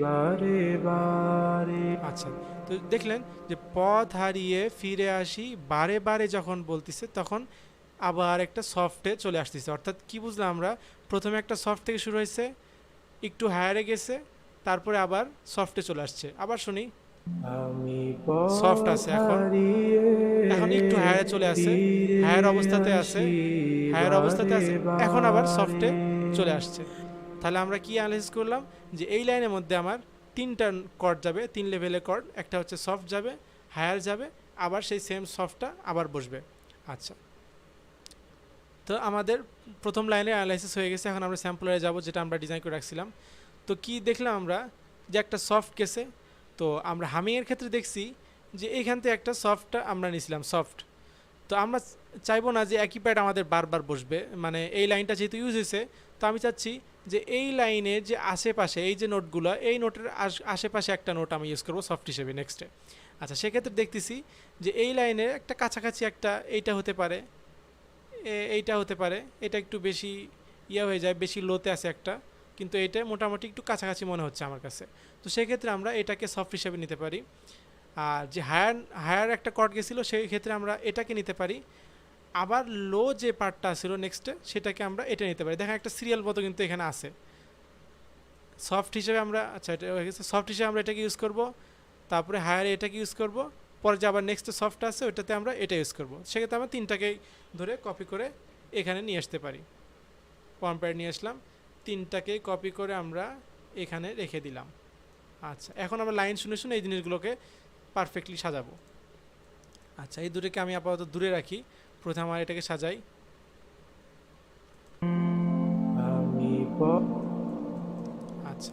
বারে বারে। আচ্ছা, তো দেখলেন যে পথ হারিয়ে ফিরে আসি বারে বারে যখন বলতেছে তখন আবার একটা সফটে চলে আসতেছে। অর্থাৎ কি বুঝলাম আমরা, প্রথমে একটা সফট থেকে শুরু হয়েছে, একটু হায়ারে গেছে, তারপরে আবার সফটে চলে আসছে। আবার শুনি, আমি সফট আছে, এখন এখন একটু হায়ারে চলে আসছে, হায়ার অবস্থাতে আছে, হায়ার অবস্থাতে আছে, এখন আবার সফটে চলে আসছে। তাহলে আমরা কি অ্যানালাইসিস করলাম যে এই লাইনের মধ্যে আমার তিনটা কর্ড যাবে, তিন লেভেলের কর্ড। একটা হচ্ছে সফট যাবে, হায়ার যাবে, আবার সেই সেম সফটটা আবার বসবে। আচ্ছা, তো আমাদের প্রথম লাইনের অ্যানালাইসিস হয়ে গেছে। এখন আমরা স্যাম্পলারে যাব, যেটা আমরা ডিজাইন করে রাখছিলাম। তো কি দেখলাম আমরা, যে একটা সফট কেসে, তো আমরা হামিংয়ের ক্ষেত্রে দেখছি যে এইখান থেকে একটা সফটটা আমরা নিয়েছিলাম সফট। তো আমরা চাইবো না যে একই প্যাড আমাদের বারবার বসবে, মানে এই লাইনটা যেহেতু ইউজ হয়েছে, তো আমি চাচ্ছি যে এই লাইনের যে আশেপাশে এই যে নোটগুলো, এই নোটের আশেপাশে একটা নোট আমি ইউজ করবো সফট হিসেবে নেক্সটে। আচ্ছা, সেক্ষেত্রে দেখতেছি যে এই লাইনের একটা কাছাকাছি একটা এইটা হতে পারে, এইটা হতে পারে, এটা একটু বেশি ইয়ে হয়ে যায়, বেশি লোতে আছে একটা, কিন্তু এটা মোটামুটি একটু কাছাকাছি মনে হচ্ছে আমার কাছে। তো সেক্ষেত্রে আমরা এটাকে সফট হিসেবে নিতে পারি। আর যে হায়ার একটা কর্ড গেছিলো, সেই ক্ষেত্রে আমরা এটাকে নিতে পারি। আবার লো যে পার্টটা ছিল নেক্সটে, সেটাকে আমরা এটা নিতে পারি। দেখেন একটা সিরিয়াল মতো কিন্তু এখানে আছে সফট হিসেবে আমরা। আচ্ছা, এটা হয়ে গেছে সফট হিসেবে আমরা এটাকে ইউজ করব, তারপরে হায়ারে এটাকে ইউজ করব, পরে যে আবার নেক্সট সফট আছে ওইটাতে আমরা এটা ইউজ করব। সেক্ষেত্রে আমরা তিনটাকেই ধরে কপি করে এখানে নিয়ে আসতে পারি। কম্পেয়ার নিয়ে আসলাম, তিনটাকেই কপি করে আমরা এখানে রেখে দিলাম। আচ্ছা, এখন আমরা লাইন শুনে শুনে এই জিনিসগুলোকে পারফেক্টলি সাজাবো। আচ্ছা, এই দুটোকে আমি আপাতত দূরে রাখি, প্রথমে আমার এটাকে সাজাই। আচ্ছা,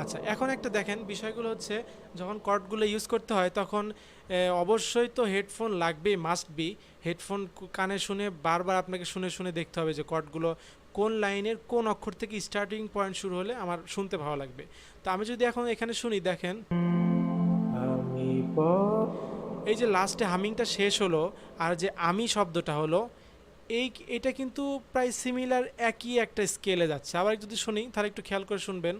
আচ্ছা, এখন একটা দেখেন বিষয়গুলো হচ্ছে, যখন কর্ডগুলো ইউজ করতে হয় তখন অবশ্যই তো হেডফোন লাগবে, মাস্ট বি। হেডফোন কানে শুনে বারবার আপনাকে শুনে শুনে দেখতে হবে যে কর্ডগুলো কোন লাইনের কোন অক্ষর থেকে স্টার্টিং পয়েন্ট শুরু হলে আমার শুনতে ভালো লাগবে। তো আমি যদি এখন এখানে শুনি, দেখেন এই যে লাস্টে হামিংটা শেষ হলো আর যে আমি শব্দটা হলো, এটা কিন্তু প্রায় সিমিলার, একই একটা স্কেলে যাচ্ছে। আবার যদি শুনি তাহলে একটু খেয়াল করে শুনবেন,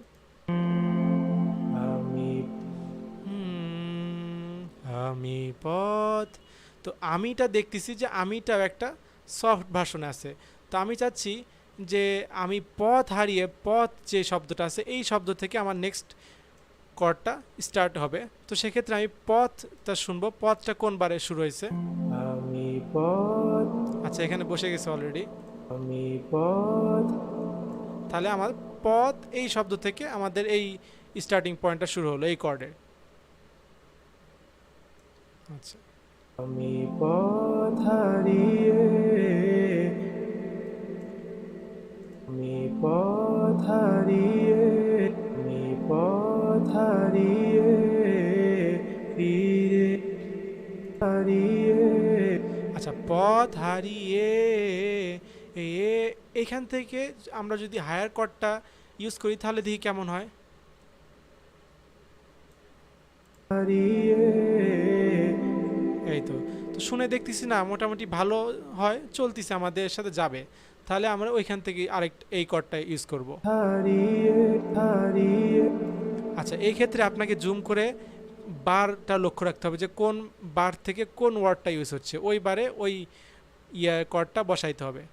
আমি পথ। তো আমিটা দেখতেছি যে আমিটাও একটা সফট ভার্সনে আছে। তো আমি চাচ্ছি যে আমি পথ হারিয়ে পথ যে শব্দটা আছে এই শব্দ থেকে আমার নেক্সট কর্ডটা স্টার্ট হবে। তো সেক্ষেত্রে আমি পথটা শুনবো, পথটা কোন বারে শুরু হয়েছে, আমি পথ। আচ্ছা, এখানে বসে গেছে অলরেডি, আমি পথ। তাহলে আমার পথ এই শব্দ থেকে আমাদের এই স্টার্টিং পয়েন্টটা শুরু হলো এই কর্ডের। আচ্ছা, আমি পথ হারিয়ে, আমি পথ হারিয়ে, আমি পথ হারিয়ে ফিরে হারিয়ে। আচ্ছা, পথ হারিয়ে এখান থেকে আমরা যদি হায়ার কর্ডটা ইউজ করি তাহলে দেখি কেমন হয়। এই তো শুনে দেখতেছি না, মোটামুটি ভালো হয়, চলতেছে, আমাদের সাথে যাবে। তাহলে আমরা ওইখান থেকে এই কর্ডটা ইউজ করব। আচ্ছা, এই ক্ষেত্রে আপনাকে জুম করে বারটা লক্ষ্য রাখতে হবে যে কোন বার থেকে কোন ওয়ার্ডটা ইউজ হচ্ছে, ওই বারে ওই কর্ডটা বসাইতে হবে।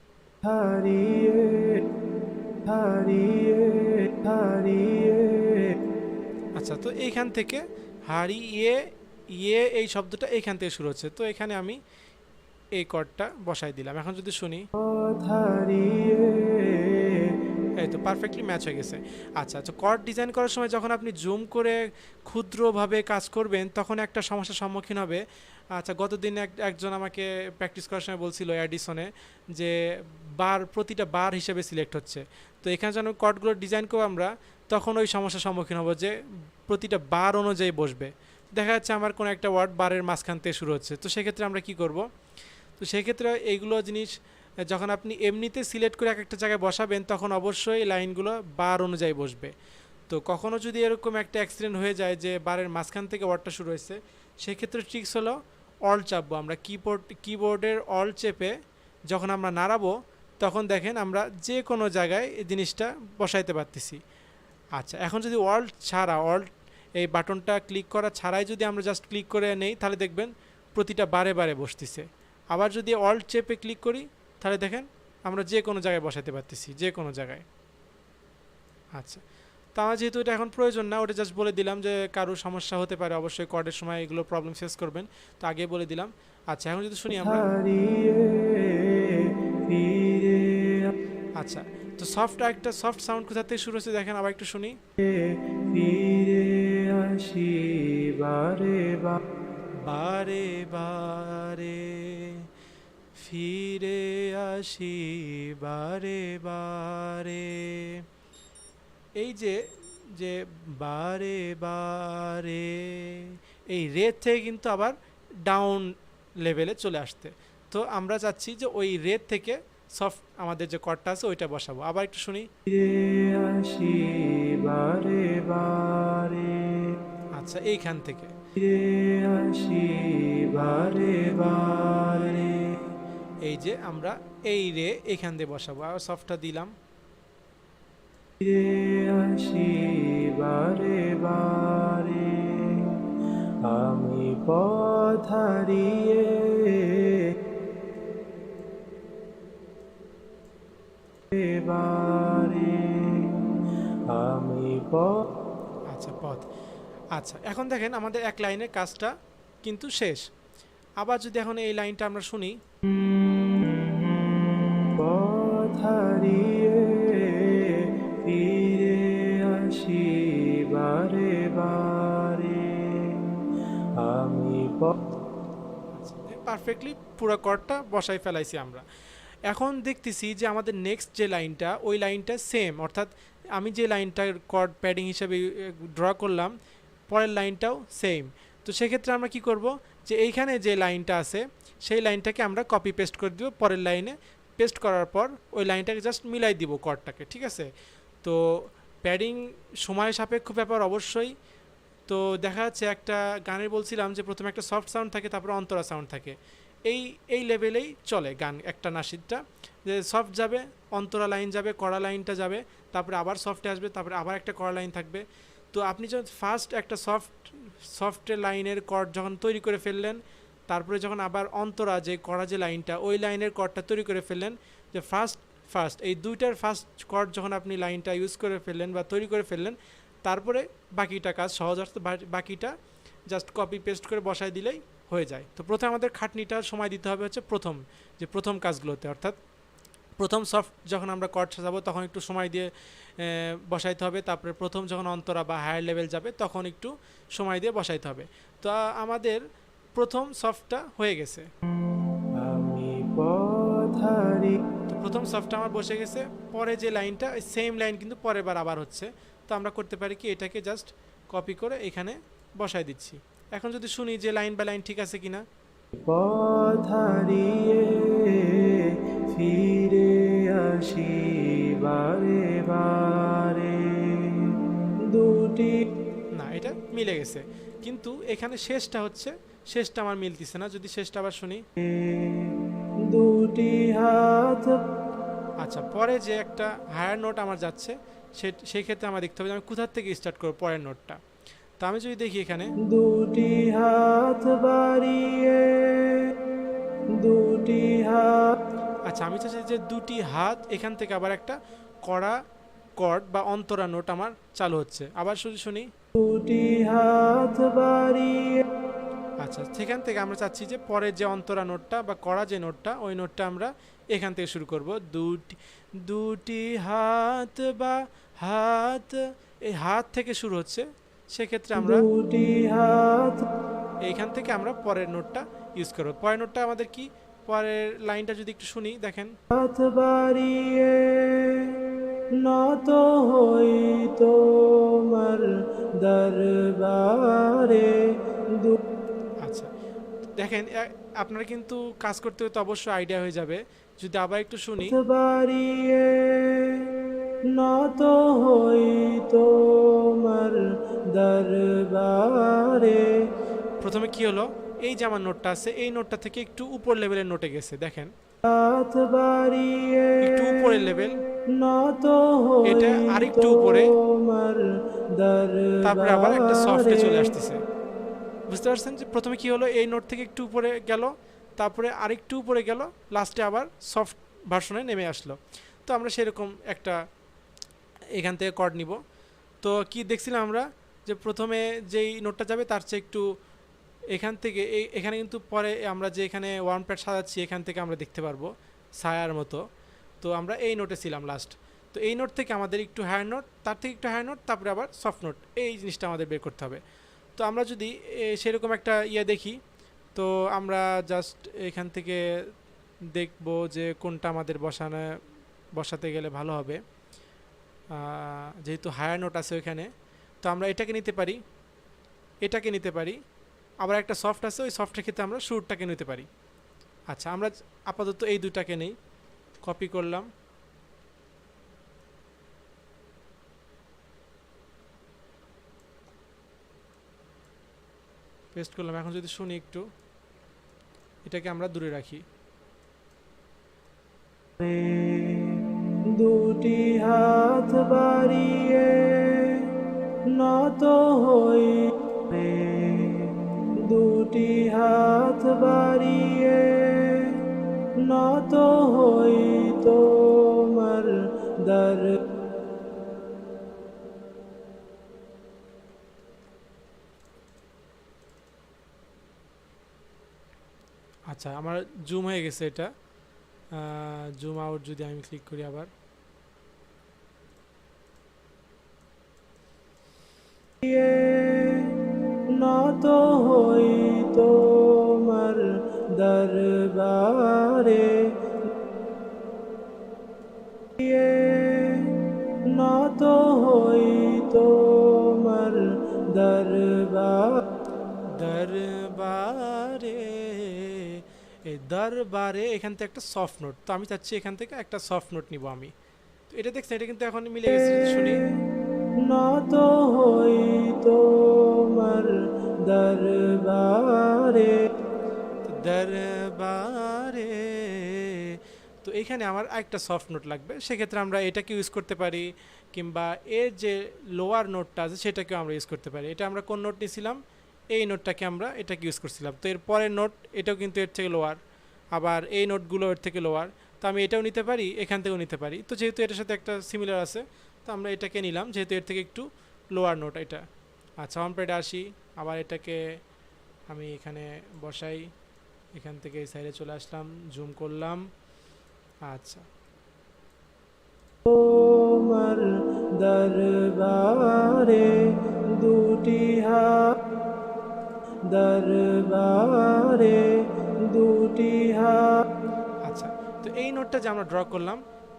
আচ্ছা, তো এইখান থেকে হারিয়ে ইয়ে এই শব্দটা এইখান থেকে শুরু হচ্ছে, তো এখানে আমি এই কর্ডটা বসাই দিলাম। এখন যদি শুনি, এই তো পারফেক্টলি ম্যাচ হয়ে গেছে। আচ্ছা আচ্ছা, কর্ড ডিজাইন করার সময় যখন আপনি জুম করে ক্ষুদ্রভাবে কাজ করবেন তখন একটা সমস্যার সম্মুখীন হবে। আচ্ছা, গতদিন একজন আমাকে প্র্যাকটিস করার সময় বলছিল অ্যাডিসনে যে প্রতিটা বার হিসেবে সিলেক্ট হচ্ছে। তো এখানে যখন কর্ডগুলো ডিজাইন করবো আমরা, তখন ওই সমস্যার সম্মুখীন হবো যে প্রতিটা বার অনুযায়ী বসবে। দেখা যাচ্ছে আমার কোনো একটা ওয়ার্ড বারের মাঝখান থেকে শুরু হচ্ছে, তো সেক্ষেত্রে আমরা কি করব? তো সেক্ষেত্রে এইগুলো জিনিস যখন আপনি এমনিতে সিলেক্ট করে এক একটা জায়গায় বসাবেন তখন অবশ্যই লাইনগুলো বার অনুযায়ী বসবে। তো কখনও যদি এরকম একটা অ্যাক্সিডেন্ট হয়ে যায় যে বারের মাঝখান থেকে ওয়ার্ডটা শুরু হয়েছে, সেক্ষেত্রে ট্রিক্স হলো অল চাপবো আমরা, কিবোর্ডের অল চেপে যখন আমরা নাড়াবো তখন দেখেন আমরা যে কোনো জায়গায় এই জিনিসটা বসাইতে পারতেছি। আচ্ছা, এখন যদি এই বাটনটা ক্লিক করা ছাড়াই যদি আমরা জাস্ট ক্লিক করে নেই তাহলে দেখবেন প্রতিটা বারে বারে বসতেছে। আবার যদি অল্ট চেপে ক্লিক করি তাহলে দেখেন আমরা যে কোনো জায়গায় বসাতে পারতেছি, যে কোনো জায়গায়। আচ্ছা, তো আমার যেহেতু এটা এখন প্রয়োজন না, ওটা জাস্ট বলে দিলাম যে কারো সমস্যা হতে পারে, অবশ্যই কর্ডের সময় এগুলো প্রবলেম ফেস করবেন, তো আগে বলে দিলাম। আচ্ছা, এখন যদি শুনি আমরা, আচ্ছা, তো একটা সফট সাউন্ড কোথা থেকে শুরু হচ্ছে দেখেন, আবার একটু শুনি। বারে বারে ফিরে আসি বারে বারে, এই যে যে বারে বারে, এই রেট থেকে কিন্তু আবার ডাউন লেভেলে চলে আসতে। তো আমরা চাচ্ছি যে ওই রেট থেকে সফট আমাদের যে কর্ডটা আছে ওইটা বসাবো। আবার একটু শুনি। আচ্ছা, এইখান থেকে এই যে আমরা এই রে এখান দিয়ে বসাবো, আর সফটটা দিলাম। আমি পথ হারিয়ে আচ্ছা পথ। আচ্ছা, এখন দেখেন আমাদের এক লাইনের কাজটা কিন্তু শেষ। আবার যদি এখন এই লাইনটা আমরা শুনি, পথ হারিয়ে ফিরে আসি বারে বারে আমি, পারফেক্টলি পুরো কর্ডটা বসাই ফেলাইছি আমরা। এখন দেখতেছি যে আমাদের নেক্সট যে লাইনটা, ওই লাইনটা সেম, অর্থাৎ আমি যে লাইনটা কর্ড প্যাডিং হিসেবে ড্র করলাম পরের লাইনটাও সেম। তো সেক্ষেত্রে আমরা কি করব, যে এইখানে যে লাইনটা আছে সেই লাইনটাকে আমরা কপি পেস্ট করে দিব পরের লাইনে, পেস্ট করার পর ওই লাইনটাকে জাস্ট মিলাই দিব কর্ডটাকে, ঠিক আছে? তো প্যাডিং সময় সাপেক্ষ ব্যাপার অবশ্যই। তো দেখা যাচ্ছে একটা গানে বলছিলাম যে প্রথমে একটা সফট সাউন্ড থাকে, তারপরে অন্তরা সাউন্ড থাকে, এই লেভেলেই চলে গান একটা নাসিদটা, যে সফট যাবে, অন্তরা লাইন যাবে, কড়া লাইনটা যাবে, তারপরে আবার সফটে আসবে, তারপরে আবার একটা কড়া লাইন থাকবে। তো আপনি যখন ফার্স্ট একটা সফটের লাইনের কর্ড যখন তৈরি করে ফেললেন, তারপরে যখন আবার অন্তরা যে কড়া যে লাইনটা, ওই লাইনের কর্ডটা তৈরি করে ফেললেন, যে ফার্স্ট এই দুইটার ফার্স্ট কর্ড যখন আপনি লাইনটা ইউজ করে ফেললেন বা তৈরি করে ফেললেন, তারপরে বাকিটা কাজ সহজ আসতে, বাকিটা জাস্ট কপি পেস্ট করে বসায় দিলেই হয়ে যায়। তো প্রথমে আমাদের খাটনিটার সময় দিতে হবে হচ্ছে প্রথম কাজগুলোতে, অর্থাৎ প্রথম সফট যখন আমরা কর্ড সাজাবো তখন একটু সময় দিয়ে বসাইতে হবে, তারপরে প্রথম যখন অন্তরা বা হায়ার লেভেল যাবে তখন একটু সময় দিয়ে বসাইতে হবে। তো আমাদের প্রথম সফটটা হয়ে গেছে, তো প্রথম সফটটা আমার বসে গেছে। পরে যে লাইনটা সেম লাইন কিন্তু পরের বার আবার হচ্ছে, তো আমরা করতে পারি কি, এটাকে জাস্ট কপি করে এখানে বসাই দিচ্ছি। এখন যদি শুনি যে লাইন বাই লাইন ঠিক আছে কিনা, পথ হারিয়ে ফিরে আসি বারে বারে দুটি, না এটা মিলে গেছে, কিন্তু এখানে শেষটা আমার মিলতেছে না। যদি শেষটা আবার শুনি, দুটি হাত, আচ্ছা পরে যে একটা হায়ার নোট আমার যাচ্ছে সেই ক্ষেত্রে আমার দেখতে হবে আমি কোথার থেকে স্টার্ট করব পরের নোটটা। তো আমি যদি দেখি এখানে দুটি হাত বাড়িয়ে দুটি হাত, আচ্ছা আমি চাচ্ছি যে দুটি হাত, এখান থেকে আবার একটা কড়া কর্ড বা অন্তরা নোট আমার চালু হচ্ছে। আবার শুনি দুটি হাত বাড়িয়ে, আচ্ছা, সেখান থেকে আমরা চাচ্ছি যে পরের যে অন্তরা নোটটা বা কড়া যে নোটটা, ওই নোটটা আমরা এখান থেকে শুরু করব। দুটি দুটি হাত বা হাত, এই হাত থেকে শুরু হচ্ছে, সেক্ষেত্রে আমরা দুটি হাত, এইখান থেকে আমরা পরের নোটটা ইউজ করব। পরের নোটটা আমাদের কি, পরের লাইনটা যদি একটু শুনি, দেখেন, হাত বাড়িয়ে নত হই তোমার দরবারে। আচ্ছা, দেখেন আপনারা কিন্তু কাজ করতে করতে অবশ্যই আইডিয়া হয়ে যাবে। যদি আবার একটু শুনি, বাড়িয়ে নত হই তোমার দরবারে। প্রথমে কি হলো, এই যে আমার নোটটা আছে, এই নোটটা থেকে একটু উপর লেভেলের নোটে গেছে, দেখেন, হাত বাড়িয়ে একটু উপরের লেভেল, নত হই এটা আরেকটু উপরে, তারপরে আবার একটা সফটে চলে আসতেছে। বুঝতে পারছেন যে প্রথমে কি হলো, এই নোট থেকে একটু উপরে গেল, তারপরে আরেকটু উপরে গেল, লাস্টে আবার সফট ভার্সনে নেমে আসলো। তো আমরা সেরকম একটা এখান থেকে কর্ড নিব। তো কি দেখছিলাম আমরা, যে প্রথমে যেই নোটটা যাবে তার চেয়ে একটু এখান থেকে এখানে কিন্তু পরে আমরা যে এখানে ওয়ান প্যাড সাজাচ্ছি, এখান থেকে আমরা দেখতে পারবো ছায়ার মতো। তো আমরা এই নোটে ছিলাম লাস্ট। তো এই নোট থেকে আমাদের একটু হায়ার নোট, তার থেকে একটু হায়ার নোট, তারপরে আবার সফট নোট, এই জিনিসটা আমাদের বের করতে হবে। তো আমরা যদি সেরকম একটা দেখি, তো আমরা জাস্ট এখান থেকে দেখব যে কোনটা আমাদের বসাতে গেলে ভালো হবে। যেহেতু হায়ার নোট আছে ওইখানে, তো আমরা এটাকে নিতে পারি, এটাকে নিতে পারি, আবার একটা সফট আছে, ওই সফটের ক্ষেত্রে আমরা সুরটাকে নিতে পারি। আচ্ছা, আমরা আপাতত এই দুটাকে নেই, কপি করলাম, পেস্ট করলাম। এখন যদি শুনি একটু, এটাকে আমরা দূরে রাখি। দুটি হাত বাড়িয়ে নত হই, দুটি হাত বাড়িয়ে নত হই তোমার দর। আচ্ছা, আমার জুম হয়ে গেছে এটা। জুম আউট যদি আমি ক্লিক করি আবার, নত হই তোমার দরবারে, নত হই তোমার দরবারে। এই দরবারে এখান থেকে একটা সফট নোট, তো আমি চাচ্ছি এখান থেকে একটা সফট নোট নিব আমি। তো এটা দেখছেন, এটা কিন্তু এখন মিলে গেছে। শুনি, নত হই তোমার দরবারে, দরবারে। তো এখানে আমার একটা সফট নোট লাগবে, সেক্ষেত্রে আমরা এটাকে ইউজ করতে পারি, কিংবা এর যে লোয়ার নোটটা আছে সেটাকেও আমরা ইউজ করতে পারি। এটা আমরা কোন নোট নিয়েছিলাম, এই নোটটাকে আমরা এটাকে ইউজ করছিলাম। তো এর পরের নোট এটাও কিন্তু এর থেকে লোয়ার, আবার এই নোটগুলো এর থেকে লোয়ার। তো আমি এটাও নিতে পারি, এখান থেকেও নিতে পারি। তো যেহেতু এটার সাথে একটা সিমিলার আছে, তো আমরা এটাকে নিলাম, যেহেতু এর থেকে একটু লোয়ার নোট এটা। আচ্ছা, অন প্যাডে আসি, আবার এটাকে আমি এখানে বসাই, এখান থেকে এই সাইডে চলে আসলাম, জুম করলাম। আচ্ছা, তোমার দরবারে দুটি হাত, দরবারে দুটি হাত। আচ্ছা, তো এই নোটটা যে আমরা ড্র করলাম,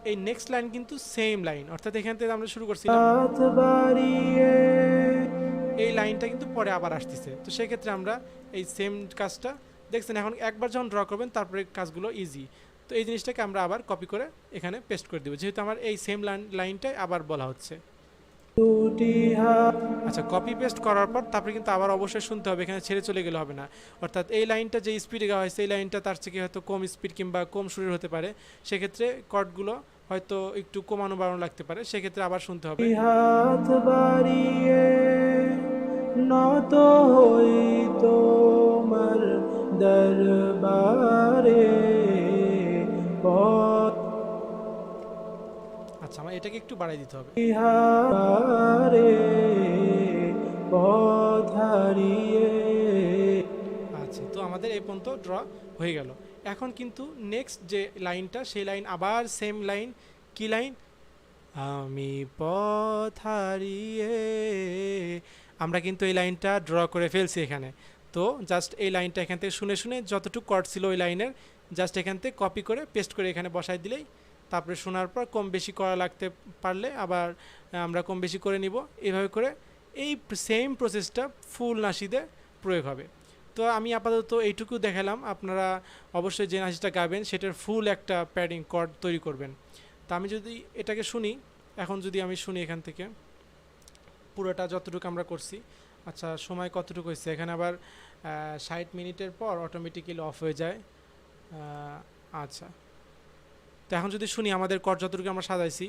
এই নেক্সট লাইন কিন্তু সেম লাইন, অর্থাৎ এখান থেকে আমরা শুরু করছিলাম, হাত বাড়িয়ে, এই লাইনটা কিন্তু পরে আবার আসতেছে। তো সেক্ষেত্রে আমরা এই সেম কাজটা দেখছেন, এখন একবার যখন ড্র করবেন তারপরে কাজগুলো ইজি। তো এই জিনিসটাকে আমরা আবার কপি করে এখানে পেস্ট করে দেবো, যেহেতু আমার এই সেম লাইনটাই আবার বলা হচ্ছে। আচ্ছা, কপি পেস্ট করার পর তারপরে কিন্তু আবার অবশ্যই শুনতে হবে, এখানে ছেড়ে চলে গেলে হবে না। অর্থাৎ এই লাইনটা যে স্পিডে গাওয়া হয়েছে, এই লাইনটা তার থেকে হয়তো কম স্পিড কিংবা কম সুরের হতে পারে, সেক্ষেত্রে কর্ডগুলো হয়তো একটু কমানো বাড়ানো লাগতে পারে, সেক্ষেত্রে আবার শুনতে হবে। হাত বাড়িয়ে নত হই তোমার দরবারে। আচ্ছা, আমার এটাকে একটু বাড়াই দিতে হবে। আচ্ছা, তো আমাদের এই পর্যন্ত ড্র হয়ে গেল। এখন কিন্তু নেক্সট যে লাইনটা, সেই লাইন আবার সেম লাইন। কি লাইন? আমি পথ হারিয়ে, আমরা কিন্তু এই লাইনটা ড্র করে ফেলছি এখানে। তো জাস্ট এই লাইনটা এখান থেকে শুনে শুনে যতটুকু কর্ড ছিল ওই লাইনের জাস্ট এখান থেকে কপি করে পেস্ট করে এখানে বসাই দিলেই, তারপরে শোনার পর কম বেশি করা লাগতে পারলে আবার আমরা কম বেশি করে নিব। এভাবে করে এই সেম প্রসেসটা ফুল নাশিদে প্রয়োগ হবে। তো আমি আপাতত এইটুকু দেখালাম, আপনারা অবশ্যই যে নাশিদটা গাবেন সেটার ফুল একটা প্যাডিং কর্ড তৈরি করবেন। তা আমি যদি এটাকে শুনি, এখন যদি আমি শুনি এখান থেকে পুরোটা যতটুকু আমরা করছি। আচ্ছা, সময় কতটুকু হয়েছে এখানে? আবার 60 মিনিটের পর অটোমেটিক্যালি অফ হয়ে যায়। আচ্ছা, তো এখন যদি শুনি আমাদের কর্ড যতটুকু আমরা সাজাইছি।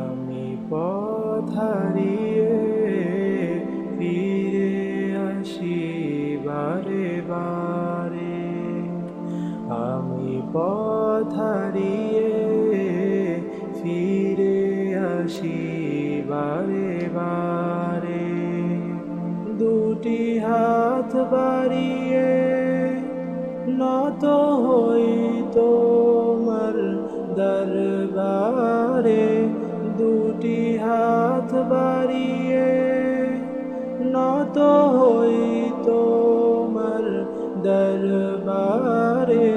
আমি পথ হারিয়ে ফিরে আসি বারে বারে, আমি পথ হারিয়ে ফিরে আসি বারে বারে, দুটি হাত বাড়িয়ে নত হই তোমার দরবারে, দুটি হাত বাড়িয়ে নত হই তোমার দরবারে,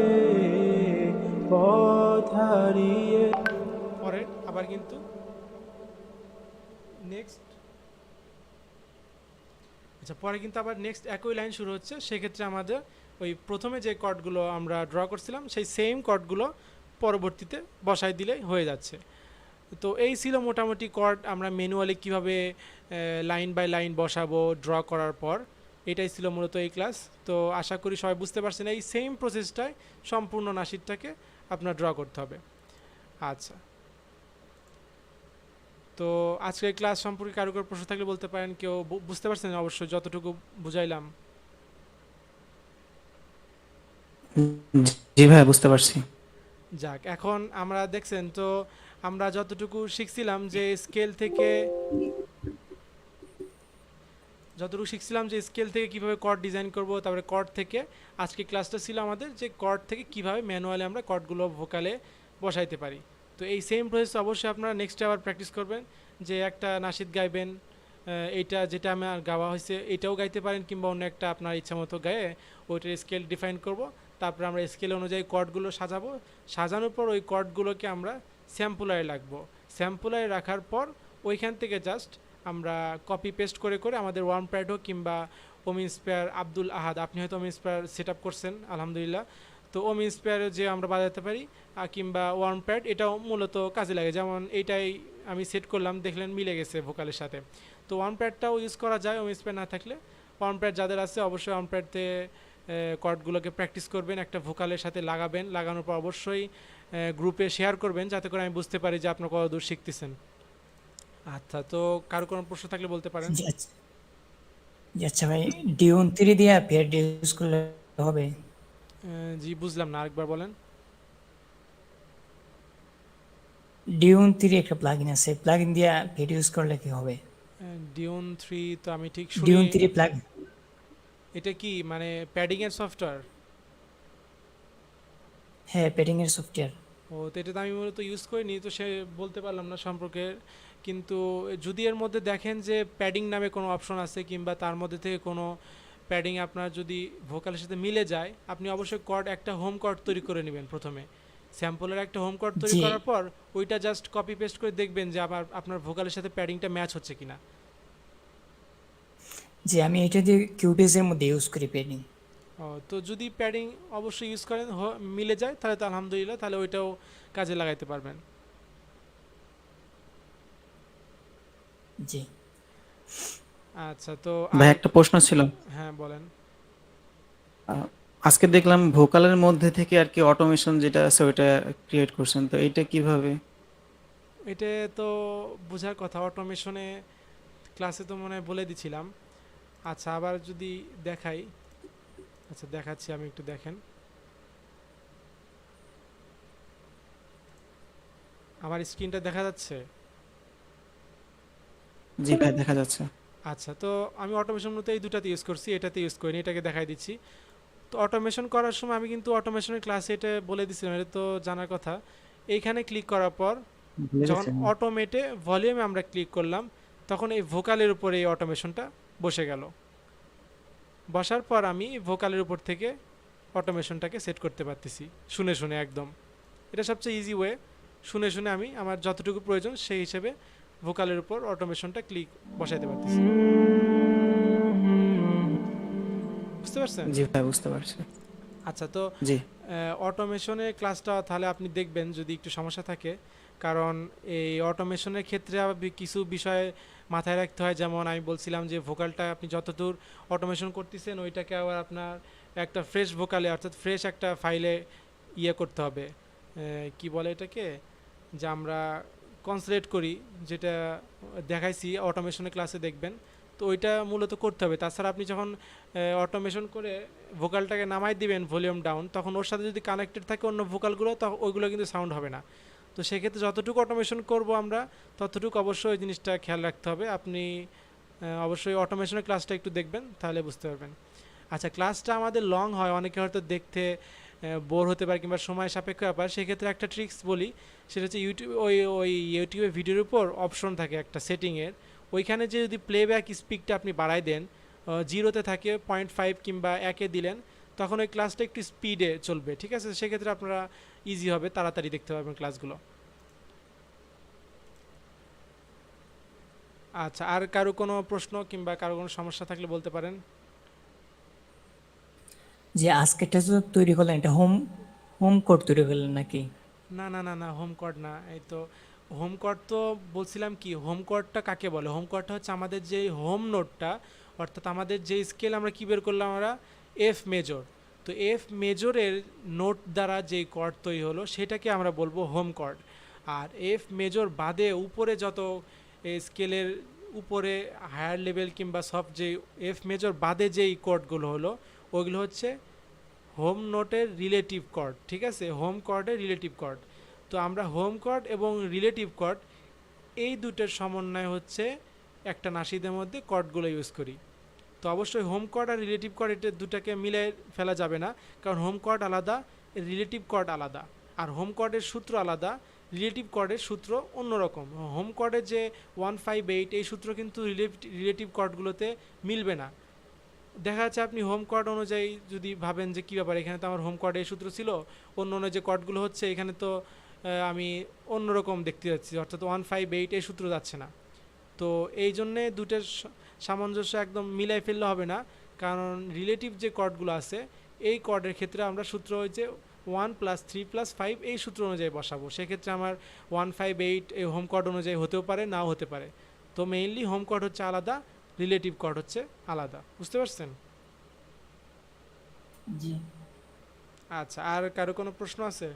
পথ হারিয়ে। পরে আবার কিন্তু নেক্সট, আচ্ছা পরে কিন্তু আবার নেক্সট একই লাইন শুরু হচ্ছে। সেক্ষেত্রে আমাদের ওই প্রথমে যে কর্ডগুলো আমরা ড্র করছিলাম সেই সেম কর্ডগুলো পরবর্তীতে বসাই দিলেই হয়ে যাচ্ছে। তো এই ছিল মোটামুটি কর্ড আমরা ম্যানুয়ালি কীভাবে লাইন বাই লাইন বসাবো ড্র করার পর। এটাই ছিল মূলত এই ক্লাস। তো আশা করি সবাই বুঝতে পারছেন, এই সেম প্রসেসটাই সম্পূর্ণ নাশিদটাকে আপনার ড্র করতে হবে। আচ্ছা, তো আজকের ক্লাস সম্পর্কে কারো কারো প্রশ্ন থাকলে বলতে পারেন। কেউ বুঝতে পারছেন? অবশ্যই যতটুকু বুঝাইলাম। জি ভাই, বুঝতে পারছি। যাক, এখন আমরা দেখছেন তো আমরা যতটুকু শিখছিলাম যে স্কেল থেকে, কিভাবে কর্ড ডিজাইন করব, তারপরে কর্ড থেকে আজকে ক্লাসটা ছিল আমাদের যে কর্ড থেকে কিভাবে ম্যানুয়ালি আমরা কর্ডগুলো ভোকালে বসাইতে পারি। তো এই সেম প্রসেস অবশ্যই আপনারা নেক্সট আবার প্র্যাকটিস করবেন। যে একটা নাশিদ গাইবেন, এইটা যেটা আমার গাওয়া হয়েছে এটাও গাইতে পারেন, কিংবা অন্য একটা আপনার ইচ্ছা মতো গায়ে ওইটার স্কেল ডিফাইন করব। তারপরে আমরা স্কেল অনুযায়ী কর্ডগুলো সাজাবো। সাজানোর পর ওই কর্ডগুলোকে আমরা স্যাম্পুলারে রাখবো। স্যাম্পুলারে রাখার পর ওইখান থেকে জাস্ট আমরা কপি পেস্ট করে করে আমাদের ওয়ার্ম প্যাড হোক কিংবা ওম ইন্সপায়ার, আব্দুল আহাদ, আপনি হয়তো ওম ইন্সপায়ার সেট আপ করছেন আলহামদুলিল্লাহ, তো ওম ইন্সপায়ারে যে আমরা বাজাতে পারি, কিংবা ওয়ার্ম প্যাড, এটাও মূলত কাজে লাগে। যেমন এইটাই আমি সেট করলাম, দেখলেন মিলে গেছে ভোকালের সাথে। তো ওয়ার্ম প্যাডটাও ইউজ করা যায় ওম ইন্সপায়ার না থাকলে। ওয়ার্ম প্যাড যাদের আছে অবশ্যই ওয়ার্ম প্যাডতে কর্ডগুলোকে প্র্যাকটিস করবেন, একটা ভোকালের সাথে লাগাবেন। লাগানোর পর অবশ্যই গ্রুপে শেয়ার করবেন যাতে করে আমি বুঝতে পারি যে আপনার কত দূর শিখতেছেন। আচ্ছা, তো কারো কোনো প্রশ্ন থাকলে বলতে পারেন। আচ্ছা ভাই, D13 দিয়ে পেয়ার ইউজ করলে হবে? জি বুঝলাম না, আরেকবার বলেন। D13 একটা প্লাগইন আছে, প্লাগইন দিয়ে পেয়ার ইউজ করলে কি হবে? ডিওন 3 তো আমি ঠিক শুনি। D13 প্লাগইন, এটা কি মানে প্যাডিং এর সফটওয়্যার? হ্যাঁ প্যাডিং এর সফটওয়্যার। ও, তো এটা তো আমি মূলত ইউজ করিনি, তো সে বলতে পারলাম না সম্পর্কে। কিন্তু যদি এর মধ্যে দেখেন যে প্যাডিং নামে কোনো অপশন আছে, কিংবা তার মধ্যে থেকে কোনো প্যাডিং আপনার যদি ভোকালের সাথে মিলে যায়, আপনি অবশ্যই কর্ড একটা হোম কর্ড তৈরি করে নেবেন প্রথমে। স্যাম্পলের একটা হোম কর্ড তৈরি জি। করার পর ওইটা জাস্ট কপি পেস্ট করে দেখবেন যে আপনার ভোকালের সাথে প্যাডিংটা ম্যাচ হচ্ছে কিনা। যে আমি এটা দিয়ে কিউবেজের মধ্যে ইউজ করি প্যাডিং। ও, তো যদি প্যাডিং অবশ্যই ইউজ করেন মিলে যায় তাহলে তো আলহামদুলিল্লাহ, তাহলে ওইটাও কাজে লাগাইতে পারবেন। জি আচ্ছা, তো ভাই একটা প্রশ্ন ছিল। হ্যাঁ বলেন। আজকে দেখলাম ভোকালের মধ্যে থেকে আর কি অটোমেশন যেটা আছে ওইটা ক্রিয়েট করছেন, তো এটা কিভাবে? এটা তো বোঝার কথা, অটোমেশনে ক্লাসে তো মনে হয় বলে দিছিলাম। আচ্ছা, আবার যদি দেখাই, আচ্ছা দেখাচ্ছি আমি, একটু দেখেন। আমার স্ক্রিনটা দেখা যাচ্ছে? জি ভাই দেখা যাচ্ছে। আচ্ছা, তো আমি অটোমেশন মূলত এই দুটাতে ইউজ করছি, এটাতে ইউজ করিনি, এটাকে দেখাই দিচ্ছি। তো অটোমেশন করার সময় আমি কিন্তু অটোমেশনের ক্লাসে এটা বলে দিছিলাম, এটা তো জানার কথা। এইখানে ক্লিক করার পর ভুলে যখন গেছেন? অটোমেটে ভলিউমে আমরা ক্লিক করলাম, তখন এই ভোকালের উপরে এই অটোমেশনটা বসে গেল। বসার পর আমি ভোকালের উপর থেকে অটোমেশনটাকে সেট করতে পারতেছি শুনে শুনে একদম। এটা সবচেয়ে ইজি ওয়ে। শুনে শুনে আমি আমার যতটুকু প্রয়োজন সেই হিসেবে ভোকালের উপর অটোমেশনটা ক্লিক বসাইতে পারতেছি। বুঝতে পারছেন? জি ভাই বুঝতে পারছি। আচ্ছা, তো জি অটোমেশনের ক্লাসটা তাহলে আপনি দেখবেন যদি একটু সমস্যা থাকে, কারণ এই অটোমেশনের ক্ষেত্রে আবার কিছু বিষয় মাথায় রাখতে হয়। যেমন আমি বলছিলাম যে ভোকালটা আপনি যতদূর অটোমেশন করতেছেন ওইটাকে আবার আপনার একটা ফ্রেশ ভোকালে অর্থাৎ ফ্রেশ একটা ফাইলে ইয়ে করতে হবে, কি বলে এটাকে, যে আমরা কনসোলেট করি, যেটা দেখাইছি অটোমেশনের ক্লাসে দেখবেন। তো ওইটা মূলত করতে হবে। তাছাড়া আপনি যখন অটোমেশন করে ভোকালটাকে নামাই দিবেন ভলিউম ডাউন, তখন ওর সাথে যদি কানেক্টেড থাকে অন্য ভোকালগুলো, তখন ওইগুলো কিন্তু সাউন্ড হবে না। তো সেক্ষেত্রে যতটুকু অটোমেশন করব আমরা ততটুকু অবশ্যই ওই জিনিসটা খেয়াল রাখতে হবে। আপনি অবশ্যই অটোমেশনের ক্লাসটা একটু দেখবেন, তাহলে বুঝতে পারবেন। আচ্ছা, ক্লাসটা আমাদের লং হয়, অনেকে হয়তো দেখতে বোর হতে পারে কিংবা সময় সাপেক্ষ ব্যাপার। সেক্ষেত্রে একটা ট্রিক্স বলি, সেটা হচ্ছে ইউটিউব ওই ইউটিউবে ভিডিওর উপর অপশন থাকে একটা সেটিংয়ের, ওইখানে যে যদি প্লেব্যাক স্পিডটা আপনি বাড়াই দেন, জিরোতে থাকে 0.5 কিংবা 1-এ দিলেন, তখন ওই ক্লাসটা একটু স্পিডে চলবে, ঠিক আছে? সেক্ষেত্রে আপনারা ইজি হবে, তাড়াতাড়ি দেখতে পারবেন ক্লাসগুলো। আচ্ছা, আর কারো কোনো প্রশ্ন কিংবা কারো কোনো সমস্যা থাকলে বলতে পারেন। যে আজকেরটা তো তৈরি করলেন, এটা হোম হোম কোড তৈরি করলেন নাকি? না না না না, হোম কোড না। এই তো হোম কোড তো বলছিলাম কি, হোম কোডটা কাকে বলে? হোম কোডটা হচ্ছে আমাদের যে হোম নোটটা, অর্থাৎ আমাদের যে স্কেল আমরা কি বের করলাম, আমরা এফ মেজর। তো এফ মেজরের নোট দ্বারা যেই কর্ড তৈরি হলো সেটাকে আমরা বলবো হোম কর্ড। আর এফ মেজর বাদে উপরে যত স্কেলের উপরে হায়ার লেভেল কিংবা সব যে এফ মেজর বাদে যেই কর্ডগুলো হলো, ওইগুলো হচ্ছে হোম নোটের রিলেটিভ কর্ড, ঠিক আছে? হোম কর্ডের রিলেটিভ কর্ড। তো আমরা হোম কর্ড এবং রিলেটিভ কর্ড এই দুটোর সমন্বয় হচ্ছে একটা নাসিদের মধ্যে কর্ডগুলো ইউজ করি। তো অবশ্যই হোম কর্ড আর রিলেটিভ কর্ড এটা দুটাকে মিলে ফেলা যাবে না, কারণ হোম কর্ড আলাদা, রিলেটিভ কর্ড আলাদা। আর হোম কর্ডের সূত্র আলাদা, রিলেটিভ কর্ডের সূত্র অন্যরকম। হোম কর্ডের যে 158 এই সূত্র কিন্তু রিলেটিভ কর্ডগুলোতে মিলবে না। দেখা যাচ্ছে আপনি হোম কোড অনুযায়ী যদি ভাবেন যে কী ব্যাপার, এখানে তো আমার হোম কোডে এই সূত্র ছিল, অন্য অন্য যে কোডগুলো হচ্ছে এখানে তো আমি অন্যরকম দেখতে যাচ্ছি, অর্থাৎ 158 এই সূত্র যাচ্ছে না। তো এই জন্যে দুটোর সামঞ্জস্য একদম মিলাই ফেললে হবে না, কারণ রিলেটিভ যে কোডগুলো আছে এই কোডের ক্ষেত্রে আমরা সূত্র হচ্ছে 1+3+5 এই সূত্র অনুযায়ী বসাবো। সেক্ষেত্রে আমার 158 এই হোম কোড অনুযায়ী হতেও পারে, নাও হতে পারে। তো মেইনলি হোম কোড হচ্ছে আলাদা, রিলেটিভ কোড হচ্ছে আলাদা। বুঝতে পারছেন? জি। আচ্ছা, আর কারো কোনো প্রশ্ন আছে?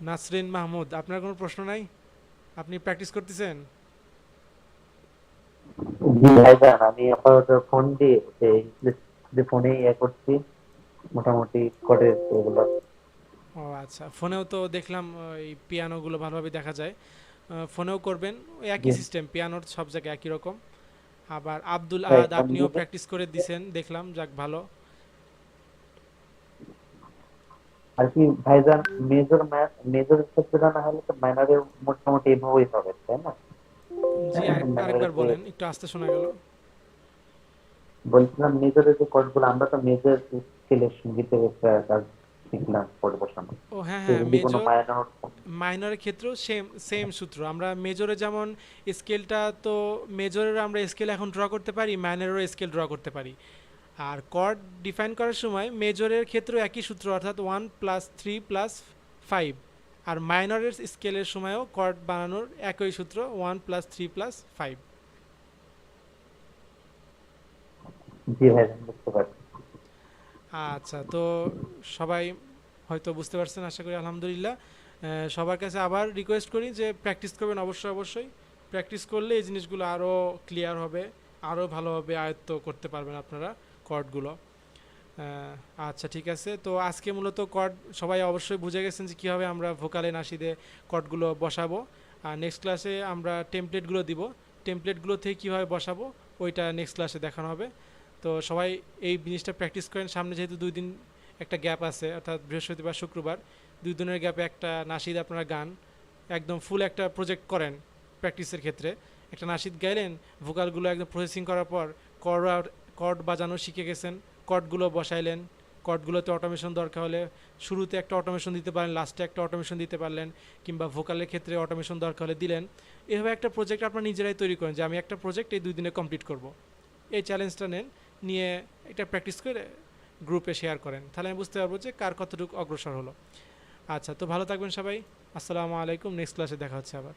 নাসরিন মাহমুদ, আপনার কোনো প্রশ্ন নাই? আপনি প্র্যাকটিস করতেছেন? জি ভাইজান, আমি আপাতত ফোন দিয়ে ফোনে ইয়ে করছি, মোটামুটি কোডের এগুলো। ও আচ্ছা, ফোনেও তো দেখলাম ওই পিয়ানোগুলো ভালোভাবে দেখা যায়, ফোনেও করবেন। ওই একই জি সিস্টেম, পিয়ানোর সব জায়গায় একই রকম। আবার আব্দুল ভাই, আহাদ আমি আপনিও যদি প্র্যাকটিস করে দিছেন দেখলাম, যাক ভালো। আর কি ভাইজান, মেজর ক্ষেত্রে না হলে তো মাইনরের মোটামুটি এভাবেই হবে, তাই না? জি, আরেকবার মাইনরের বলেন, একটু আস্তে শোনা গেল। বলছিলাম মেজরের যে কোডগুলো, আমরা তো মেজর স্কেলের সঙ্গীতে একটা কাজ শিখলাম কোড বসানো, ও হ্যাঁ তো হ্যাঁ, যদি কোনো মেজর মাইনর। মাইনরের ক্ষেত্রেও সেম সেম সূত্র। আমরা মেজরে যেমন স্কেলটা, তো মেজরের আমরা স্কেল এখন ড্র করতে পারি, মাইনরেরও স্কেল ড্র করতে পারি। আর কর্ড ডিফাইন করার সময় মেজরের ক্ষেত্রেও একই সূত্র, অর্থাৎ 1+3+5। আর মাইনরের স্কেলের সময়ও কর্ড বানানোর একই সূত্র, 1+3+5। জি ভাইজান, বুঝতে পারছি। আচ্ছা, তো সবাই হয়তো বুঝতে পারছেন আশা করি, আলহামদুলিল্লাহ। সবার কাছে আবার রিকোয়েস্ট করি যে প্র্যাকটিস করবেন, অবশ্যই অবশ্যই প্র্যাকটিস করলে এই জিনিসগুলো আরও ক্লিয়ার হবে, আরও ভালোভাবে আয়ত্ত করতে পারবেন আপনারা কর্ডগুলো। আচ্ছা ঠিক আছে, তো আজকে মূলত কর্ড সবাই অবশ্যই বুঝে গেছেন যে কীভাবে আমরা ভোকালে নাসিদে কর্ডগুলো বসাবো। আর নেক্সট ক্লাসে আমরা টেমপ্লেটগুলো দিব, টেমপ্লেটগুলো থেকে কীভাবে বসাবো ওইটা নেক্সট ক্লাসে দেখানো হবে। তো সবাই এই জিনিসটা প্র্যাকটিস করেন। সামনে যেহেতু 2 দিন একটা গ্যাপ আছে, অর্থাৎ বৃহস্পতিবার শুক্রবার, 2 দিনের গ্যাপে একটা নাসিদ আপনারা গান একদম ফুল একটা প্রজেক্ট করেন। প্র্যাকটিসের ক্ষেত্রে একটা নাসিদ গাইলেন, ভোকালগুলো একদম প্রসেসিং করার পর কর্ড বাজানো শিখে গেছেন, কর্ডগুলো বসাইলেন, কর্ডগুলোতে অটোমেশন দরকার হলে শুরুতে একটা অটোমেশন দিতে পারেন, লাস্টে একটা অটোমেশন দিতে পারলেন, কিংবা ভোকালের ক্ষেত্রে অটোমেশন দরকার হলে দিলেন। এভাবে একটা প্রজেক্ট আপনারা নিজেরাই তৈরি করেন যে আমি একটা প্রজেক্ট এই 2 দিনে কমপ্লিট করব। এই চ্যালেঞ্জটা নেন, নিয়ে এটা প্র্যাকটিস করে গ্রুপে শেয়ার করেন, তাহলে আমি বুঝতে পারবো যে কার কতটুকু অগ্রসর হলো। আচ্ছা, তো ভালো থাকবেন সবাই। আসসালামু আলাইকুম, নেক্সট ক্লাসে দেখা হচ্ছে আবার।